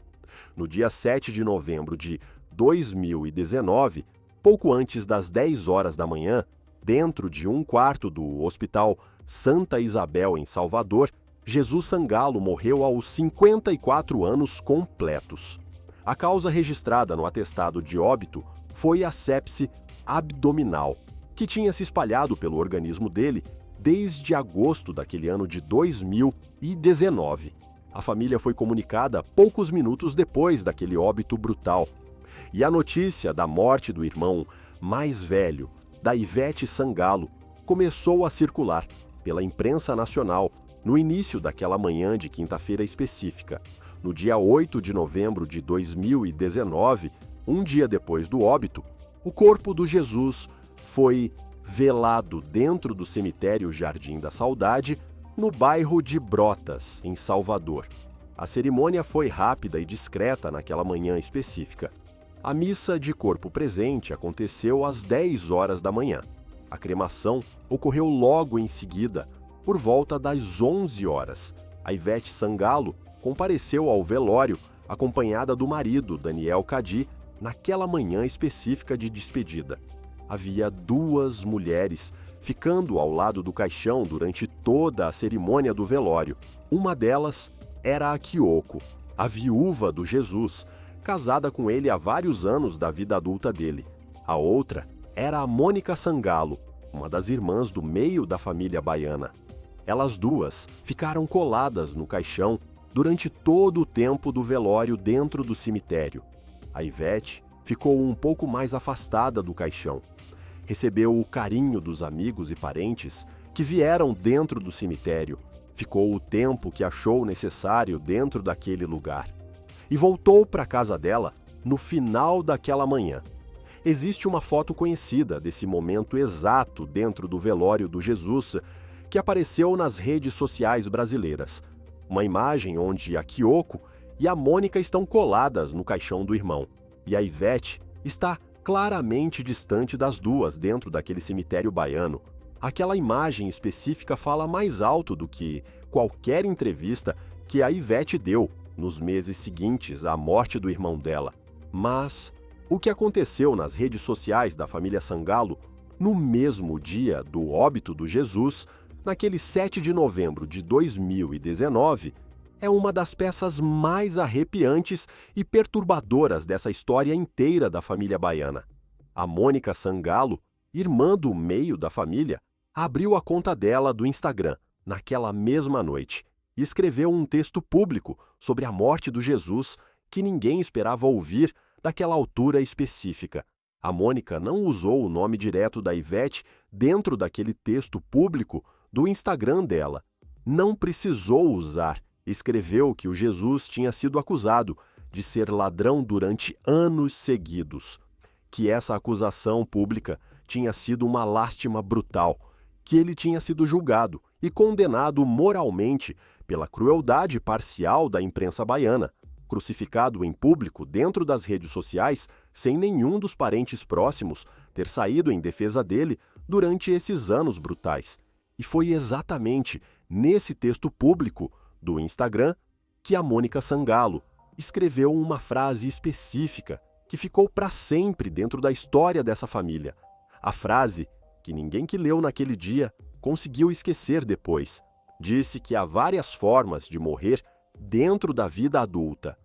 No dia 7 de novembro de 2019, pouco antes das 10 horas da manhã, dentro de um quarto do Hospital Santa Isabel, em Salvador, Jesus Sangallo morreu aos 54 anos completos. A causa registrada no atestado de óbito foi a sepse abdominal, que tinha se espalhado pelo organismo dele desde agosto daquele ano de 2019. A família foi comunicada poucos minutos depois daquele óbito brutal. E a notícia da morte do irmão mais velho, da Ivete Sangallo, começou a circular pela imprensa nacional no início daquela manhã de quinta-feira específica. No dia 8 de novembro de 2019, um dia depois do óbito, o corpo do Jesus foi velado dentro do cemitério Jardim da Saudade, no bairro de Brotas, em Salvador. A cerimônia foi rápida e discreta naquela manhã específica. A missa de corpo presente aconteceu às 10 horas da manhã. A cremação ocorreu logo em seguida, por volta das 11 horas. A Ivete Sangallo compareceu ao velório acompanhada do marido, Daniel Cadi, naquela manhã específica de despedida. Havia duas mulheres ficando ao lado do caixão durante toda a cerimônia do velório. Uma delas era a Kyoko, a viúva do Jesus, casada com ele há vários anos da vida adulta dele. A outra era a Mônica Sangallo, uma das irmãs do meio da família baiana. Elas duas ficaram coladas no caixão durante todo o tempo do velório dentro do cemitério. A Ivete ficou um pouco mais afastada do caixão. Recebeu o carinho dos amigos e parentes que vieram dentro do cemitério. Ficou o tempo que achou necessário dentro daquele lugar. E voltou para a casa dela no final daquela manhã. Existe uma foto conhecida desse momento exato dentro do velório do Jesus que apareceu nas redes sociais brasileiras. Uma imagem onde a Kyoko e a Mônica estão coladas no caixão do irmão. E a Ivete está claramente distante das duas dentro daquele cemitério baiano. Aquela imagem específica fala mais alto do que qualquer entrevista que a Ivete deu nos meses seguintes à morte do irmão dela. Mas o que aconteceu nas redes sociais da família Sangallo no mesmo dia do óbito do Jesus, naquele 7 de novembro de 2019, é uma das peças mais arrepiantes e perturbadoras dessa história inteira da família baiana. A Mônica Sangallo, irmã do meio da família, abriu a conta dela do Instagram naquela mesma noite e escreveu um texto público sobre a morte do Jesus que ninguém esperava ouvir daquela altura específica. A Mônica não usou o nome direto da Ivete dentro daquele texto público do Instagram dela. Não precisou usar. Escreveu que o Jesus tinha sido acusado de ser ladrão durante anos seguidos, que essa acusação pública tinha sido uma lástima brutal, que ele tinha sido julgado e condenado moralmente pela crueldade parcial da imprensa baiana, crucificado em público dentro das redes sociais sem nenhum dos parentes próximos ter saído em defesa dele durante esses anos brutais. E foi exatamente nesse texto público do Instagram que a Mônica Sangallo escreveu uma frase específica que ficou para sempre dentro da história dessa família. A frase que ninguém que leu naquele dia conseguiu esquecer depois. Disse que há várias formas de morrer dentro da vida adulta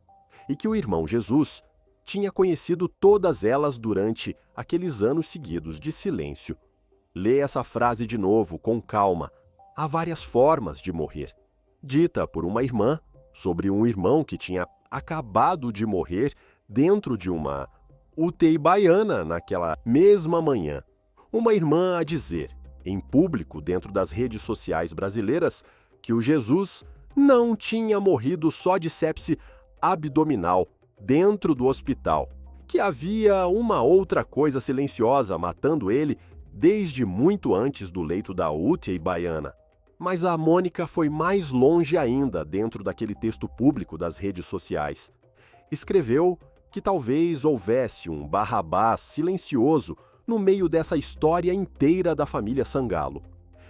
e que o irmão Jesus tinha conhecido todas elas durante aqueles anos seguidos de silêncio. Lê essa frase de novo, com calma. Há várias formas de morrer. Dita por uma irmã sobre um irmão que tinha acabado de morrer dentro de uma UTI baiana naquela mesma manhã. Uma irmã a dizer: em público dentro das redes sociais brasileiras que o Jesus não tinha morrido só de sepse abdominal dentro do hospital, que havia uma outra coisa silenciosa matando ele desde muito antes do leito da UTI baiana. Mas a Mônica foi mais longe ainda dentro daquele texto público das redes sociais. Escreveu que talvez houvesse um Barrabás silencioso no meio dessa história inteira da família Sangallo.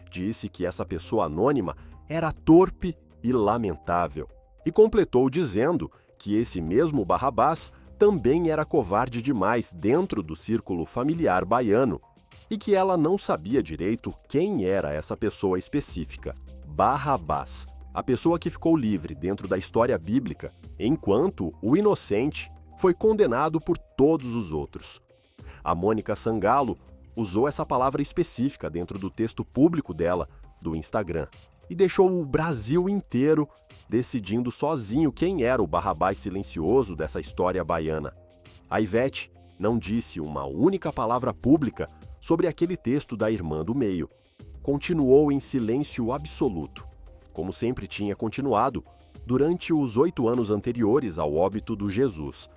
Disse que essa pessoa anônima era torpe e lamentável. E completou dizendo que esse mesmo Barrabás também era covarde demais dentro do círculo familiar baiano e que ela não sabia direito quem era essa pessoa específica. Barrabás, a pessoa que ficou livre dentro da história bíblica, enquanto o inocente foi condenado por todos os outros. A Mônica Sangallo usou essa palavra específica dentro do texto público dela, do Instagram, e deixou o Brasil inteiro decidindo sozinho quem era o Barrabás silencioso dessa história baiana. A Ivete não disse uma única palavra pública sobre aquele texto da irmã do meio. Continuou em silêncio absoluto, como sempre tinha continuado durante os 8 anos anteriores ao óbito do Jesus.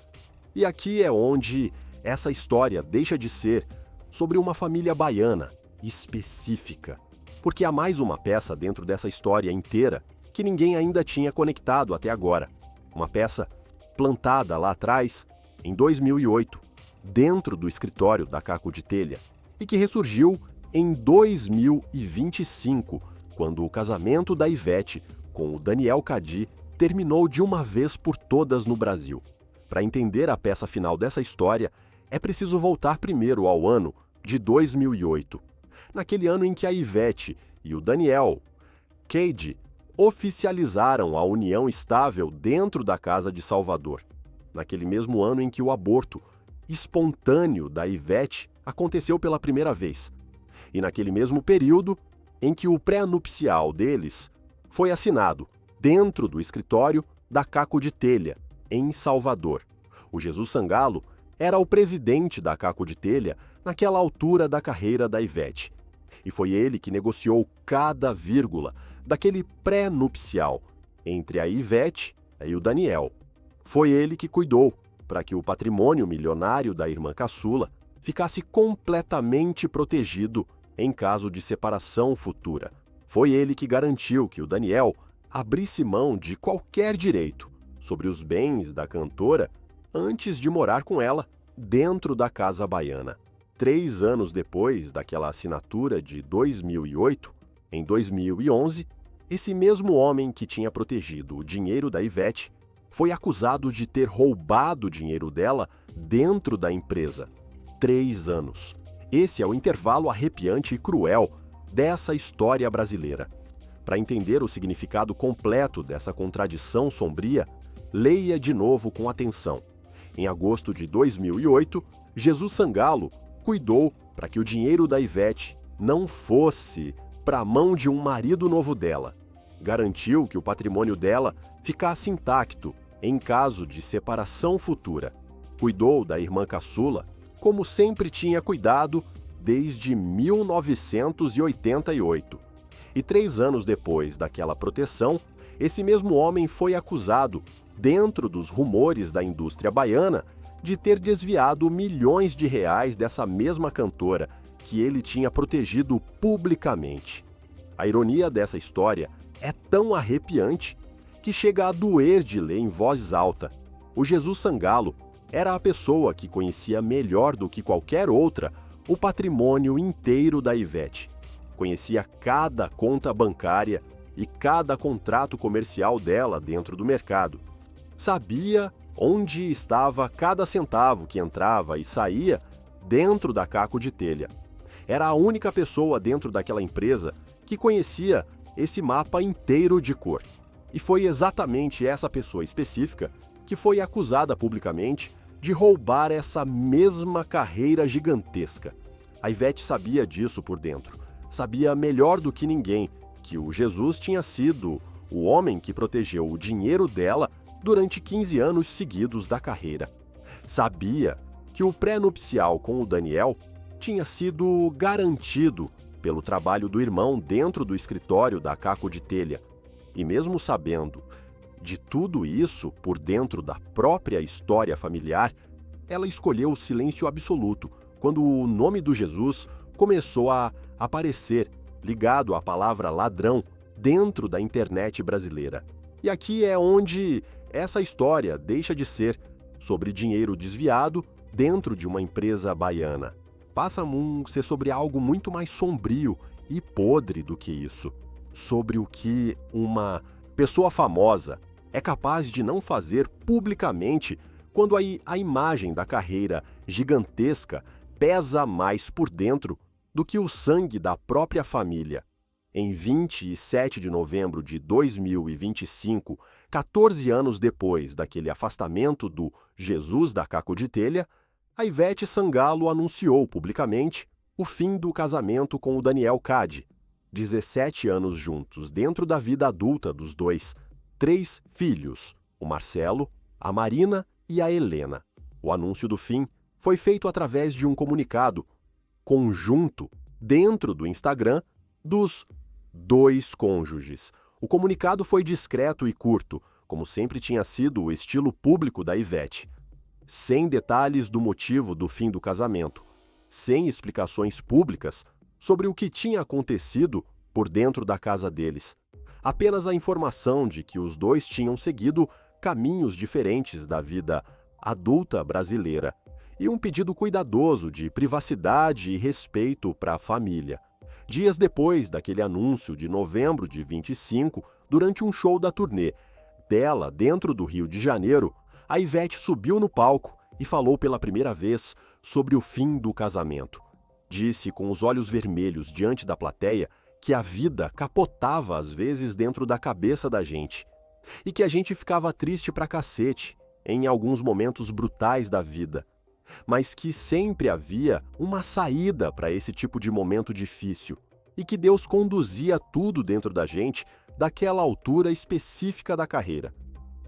E aqui é onde essa história deixa de ser sobre uma família baiana específica, porque há mais uma peça dentro dessa história inteira que ninguém ainda tinha conectado até agora. Uma peça plantada lá atrás, em 2008, dentro do escritório da Caco de Telha, e que ressurgiu em 2025, quando o casamento da Ivete com o Daniel Cadi terminou de uma vez por todas no Brasil. Para entender a peça final dessa história, é preciso voltar primeiro ao ano de 2008, naquele ano em que a Ivete e o Daniel Cadi oficializaram a união estável dentro da Casa de Salvador, naquele mesmo ano em que o aborto espontâneo da Ivete aconteceu pela primeira vez, e naquele mesmo período em que o pré-nupcial deles foi assinado dentro do escritório da Caco de Telha, em Salvador. O Jesus Sangallo era o presidente da Caco de Telha naquela altura da carreira da Ivete, e foi ele que negociou cada vírgula daquele pré-nupcial entre a Ivete e o Daniel. Foi ele que cuidou para que o patrimônio milionário da irmã caçula ficasse completamente protegido em caso de separação futura. Foi ele que garantiu que o Daniel abrisse mão de qualquer direito sobre os bens da cantora antes de morar com ela dentro da casa baiana. 3 anos depois daquela assinatura de 2008, em 2011, esse mesmo homem que tinha protegido o dinheiro da Ivete foi acusado de ter roubado o dinheiro dela dentro da empresa. 3 anos. Esse é o intervalo arrepiante e cruel dessa história brasileira. Para entender o significado completo dessa contradição sombria, leia de novo com atenção. Em agosto de 2008, Jesus Sangallo cuidou para que o dinheiro da Ivete não fosse para a mão de um marido novo dela. Garantiu que o patrimônio dela ficasse intacto em caso de separação futura. Cuidou da irmã caçula como sempre tinha cuidado desde 1988. E 3 anos depois daquela proteção, esse mesmo homem foi acusado, dentro dos rumores da indústria baiana, de ter desviado milhões de reais dessa mesma cantora que ele tinha protegido publicamente. A ironia dessa história é tão arrepiante que chega a doer de ler em voz alta. O Jesus Sangallo era a pessoa que conhecia melhor do que qualquer outra o patrimônio inteiro da Ivete. Conhecia cada conta bancária e cada contrato comercial dela dentro do mercado. Sabia onde estava cada centavo que entrava e saía dentro da Caco de Telha. Era a única pessoa dentro daquela empresa que conhecia esse mapa inteiro de cor. E foi exatamente essa pessoa específica que foi acusada publicamente de roubar essa mesma carreira gigantesca. A Ivete sabia disso por dentro. Sabia melhor do que ninguém que o Jesus tinha sido o homem que protegeu o dinheiro dela durante 15 anos seguidos da carreira. Sabia que o pré-nupcial com o Daniel tinha sido garantido pelo trabalho do irmão dentro do escritório da Caco de Telha. E mesmo sabendo de tudo isso por dentro da própria história familiar, ela escolheu o silêncio absoluto quando o nome do Jesus começou a aparecer ligado à palavra ladrão dentro da internet brasileira. E aqui é onde essa história deixa de ser sobre dinheiro desviado dentro de uma empresa baiana. Passa a ser sobre algo muito mais sombrio e podre do que isso. Sobre o que uma pessoa famosa é capaz de não fazer publicamente quando a imagem da carreira gigantesca pesa mais por dentro do que o sangue da própria família. Em 27 de novembro de 2025, 14 anos depois daquele afastamento do Jesus da Caco de Telha, a Ivete Sangalo anunciou publicamente o fim do casamento com o Daniel Cade. 17 anos juntos, dentro da vida adulta dos dois, 3 filhos, o Marcelo, a Marina e a Helena. O anúncio do fim foi feito através de um comunicado conjunto dentro do Instagram dos dois cônjuges. O comunicado foi discreto e curto, como sempre tinha sido o estilo público da Ivete. Sem detalhes do motivo do fim do casamento, sem explicações públicas sobre o que tinha acontecido por dentro da casa deles. Apenas a informação de que os dois tinham seguido caminhos diferentes da vida adulta brasileira e um pedido cuidadoso de privacidade e respeito para a família. Dias depois daquele anúncio de novembro de 25, durante um show da turnê dela dentro do Rio de Janeiro, a Ivete subiu no palco e falou pela primeira vez sobre o fim do casamento. Disse com os olhos vermelhos diante da plateia que a vida capotava às vezes dentro da cabeça da gente e que a gente ficava triste pra cacete em alguns momentos brutais da vida, mas que sempre havia uma saída para esse tipo de momento difícil e que Deus conduzia tudo dentro da gente daquela altura específica da carreira.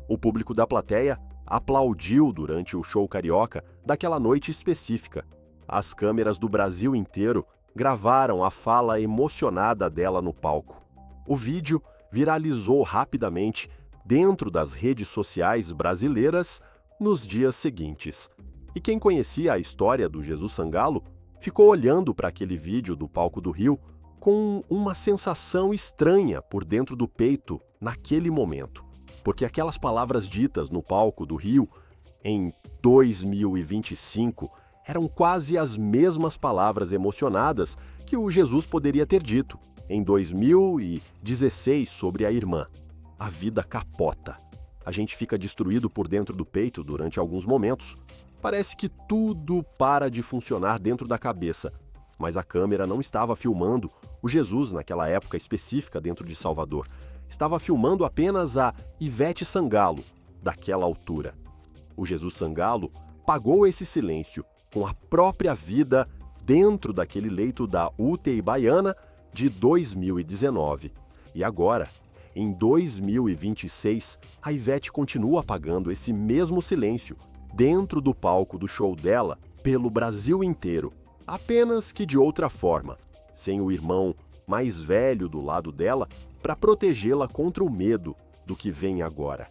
O público da plateia aplaudiu durante o show carioca daquela noite específica. As câmeras do Brasil inteiro gravaram a fala emocionada dela no palco. O vídeo viralizou rapidamente dentro das redes sociais brasileiras nos dias seguintes. E quem conhecia a história do Jesus Sangalo ficou olhando para aquele vídeo do palco do Rio com uma sensação estranha por dentro do peito naquele momento. Porque aquelas palavras ditas no palco do Rio em 2025 eram quase as mesmas palavras emocionadas que o Jesus poderia ter dito em 2016 sobre a irmã. A vida capota. A gente fica destruído por dentro do peito durante alguns momentos. Parece que tudo para de funcionar dentro da cabeça, mas a câmera não estava filmando o Jesus naquela época específica dentro de Salvador. Estava filmando apenas a Ivete Sangalo, daquela altura. O Jesus Sangalo pagou esse silêncio com a própria vida dentro daquele leito da UTI baiana de 2019. E agora, em 2026, a Ivete continua pagando esse mesmo silêncio dentro do palco do show dela pelo Brasil inteiro, apenas que de outra forma, sem o irmão mais velho do lado dela para protegê-la contra o medo do que vem agora.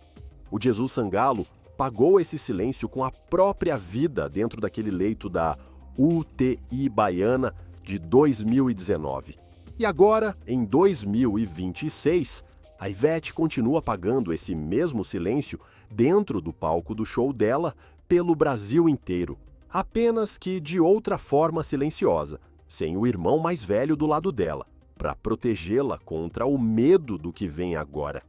O Jesus Sangalo pagou esse silêncio com a própria vida dentro daquele leito da UTI baiana de 2019. E agora, em 2026, a Ivete continua pagando esse mesmo silêncio dentro do palco do show dela pelo Brasil inteiro, apenas que de outra forma silenciosa, sem o irmão mais velho do lado dela, para protegê-la contra o medo do que vem agora.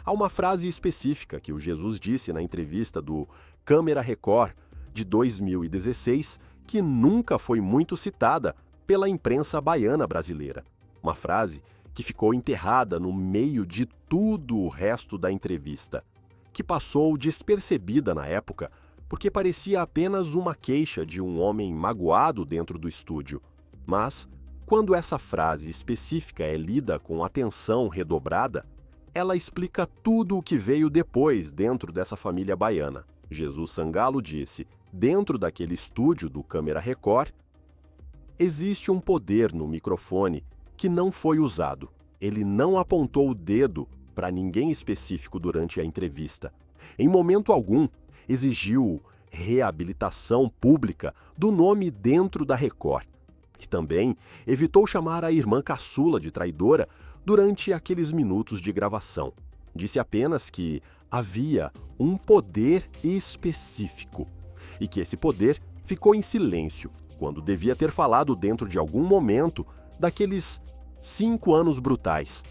Há uma frase específica que o Jesus disse na entrevista do Câmera Record de 2016 que nunca foi muito citada pela imprensa baiana brasileira. Uma frase que ficou enterrada no meio de tudo o resto da entrevista, que passou despercebida na época porque parecia apenas uma queixa de um homem magoado dentro do estúdio. Mas, quando essa frase específica é lida com atenção redobrada, ela explica tudo o que veio depois dentro dessa família baiana. Jesus Sangalo disse, dentro daquele estúdio do Câmera Record, existe um poder no microfone que não foi usado. Ele não apontou o dedo para ninguém específico durante a entrevista. Em momento algum, exigiu reabilitação pública do nome dentro da Record. E também evitou chamar a irmã caçula de traidora durante aqueles minutos de gravação. Disse apenas que havia um poder específico e que esse poder ficou em silêncio quando devia ter falado dentro de algum momento daqueles 5 anos brutais.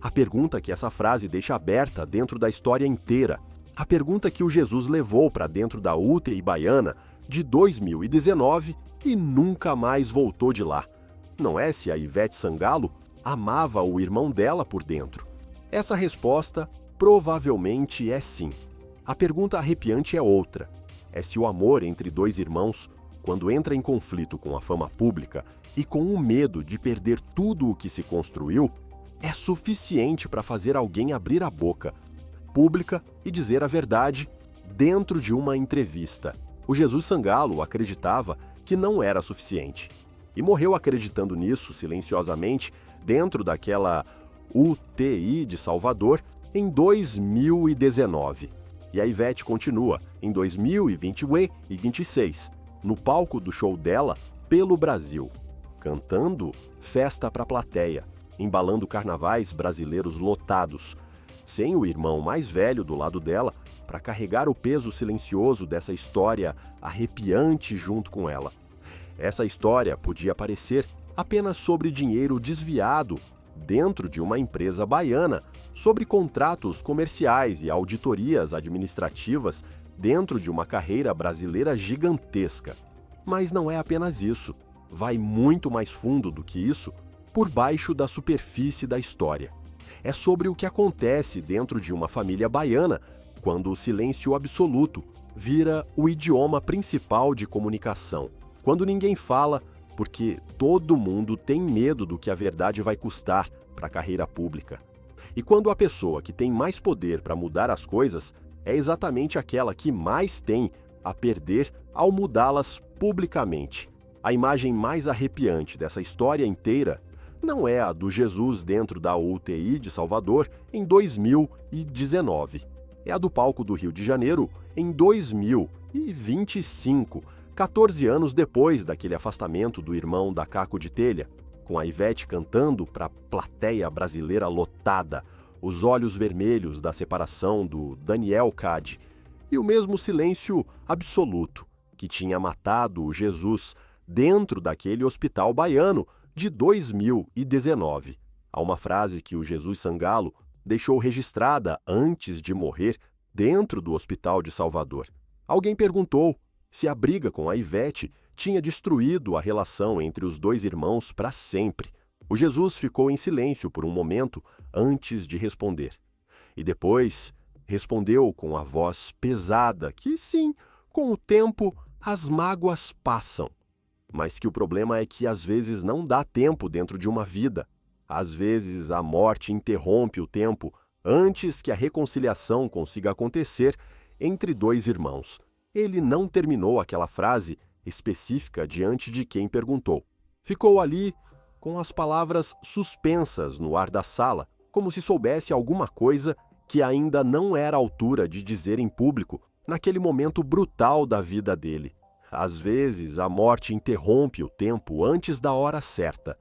A pergunta que essa frase deixa aberta dentro da história inteira, a pergunta que o Jesus levou para dentro da UTI baiana de 2019 e nunca mais voltou de lá. Não é se a Ivete Sangalo amava o irmão dela por dentro. Essa resposta provavelmente é sim. A pergunta arrepiante é outra. É se o amor entre dois irmãos, quando entra em conflito com a fama pública e com o medo de perder tudo o que se construiu, é suficiente para fazer alguém abrir a boca pública e dizer a verdade dentro de uma entrevista. O Jesus Sangalo acreditava que não era suficiente e morreu acreditando nisso silenciosamente dentro daquela UTI de Salvador em 2019. E a Ivete continua em 2026, no palco do show dela pelo Brasil, cantando Festa pra Plateia, embalando carnavais brasileiros lotados, sem o irmão mais velho do lado dela para carregar o peso silencioso dessa história arrepiante junto com ela. Essa história podia parecer apenas sobre dinheiro desviado dentro de uma empresa baiana, sobre contratos comerciais e auditorias administrativas dentro de uma carreira brasileira gigantesca. Mas não é apenas isso. Vai muito mais fundo do que isso, por baixo da superfície da história. É sobre o que acontece dentro de uma família baiana quando o silêncio absoluto vira o idioma principal de comunicação. Quando ninguém fala, porque todo mundo tem medo do que a verdade vai custar para a carreira pública. E quando a pessoa que tem mais poder para mudar as coisas é exatamente aquela que mais tem a perder ao mudá-las publicamente. A imagem mais arrepiante dessa história inteira não é a do Jesus dentro da UTI de Salvador em 2019. É a do palco do Rio de Janeiro em 2025, 14 anos depois daquele afastamento do irmão da Caco de Telha, com a Ivete cantando para a plateia brasileira lotada, os olhos vermelhos da separação do Daniel Cade e o mesmo silêncio absoluto que tinha matado o Jesus dentro daquele hospital baiano de 2019. Há uma frase que o Jesus Sangalo deixou registrada antes de morrer dentro do hospital de Salvador. Alguém perguntou se a briga com a Ivete tinha destruído a relação entre os dois irmãos para sempre. O Jesus ficou em silêncio por um momento antes de responder. E depois respondeu com a voz pesada que, sim, com o tempo as mágoas passam. Mas que o problema é que às vezes não dá tempo dentro de uma vida. Às vezes a morte interrompe o tempo antes que a reconciliação consiga acontecer entre dois irmãos. Ele não terminou aquela frase específica diante de quem perguntou. Ficou ali com as palavras suspensas no ar da sala, como se soubesse alguma coisa que ainda não era à altura de dizer em público naquele momento brutal da vida dele. Às vezes, a morte interrompe o tempo antes da hora certa,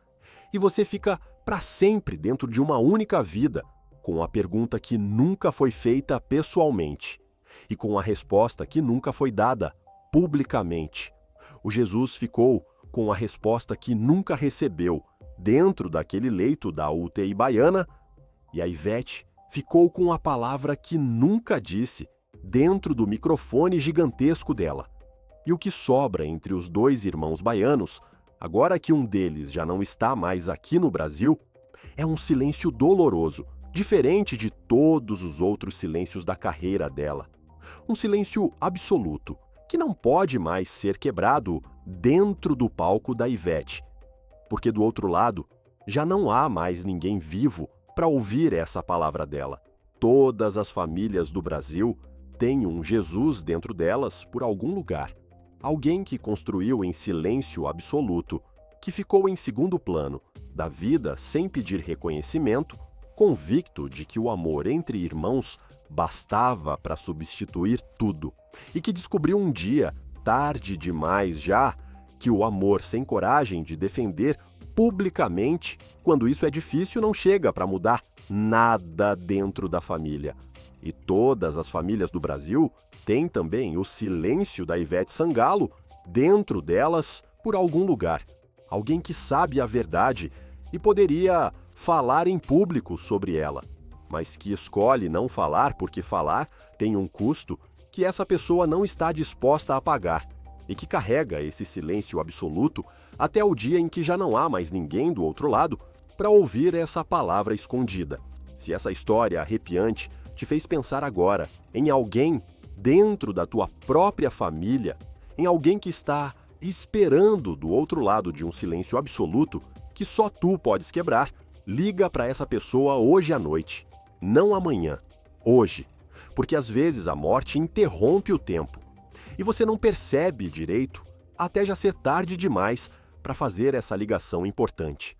e você fica para sempre dentro de uma única vida, com a pergunta que nunca foi feita pessoalmente, e com a resposta que nunca foi dada publicamente. O Jesus ficou com a resposta que nunca recebeu dentro daquele leito da UTI baiana, e a Ivete ficou com a palavra que nunca disse dentro do microfone gigantesco dela. E o que sobra entre os dois irmãos baianos, agora que um deles já não está mais aqui no Brasil, é um silêncio doloroso, diferente de todos os outros silêncios da carreira dela. Um silêncio absoluto, que não pode mais ser quebrado dentro do palco da Ivete, porque do outro lado já não há mais ninguém vivo para ouvir essa palavra dela. Todas as famílias do Brasil têm um Jesus dentro delas por algum lugar. Alguém que construiu em silêncio absoluto que ficou em segundo plano, da vida sem pedir reconhecimento, convicto de que o amor entre irmãos bastava para substituir tudo, e que descobriu um dia, tarde demais já, que o amor sem coragem de defender publicamente, quando isso é difícil, não chega para mudar nada dentro da família. E todas as famílias do Brasil têm também o silêncio da Ivete Sangalo dentro delas por algum lugar. Alguém que sabe a verdade e poderia falar em público sobre ela, mas que escolhe não falar porque falar tem um custo que essa pessoa não está disposta a pagar e que carrega esse silêncio absoluto até o dia em que já não há mais ninguém do outro lado para ouvir essa palavra escondida. Se essa história arrepiante te fez pensar agora em alguém dentro da tua própria família, em alguém que está esperando do outro lado de um silêncio absoluto que só tu podes quebrar, liga para essa pessoa hoje à noite. Não amanhã, hoje. Porque às vezes a morte interrompe o tempo e você não percebe direito até já ser tarde demais para fazer essa ligação importante.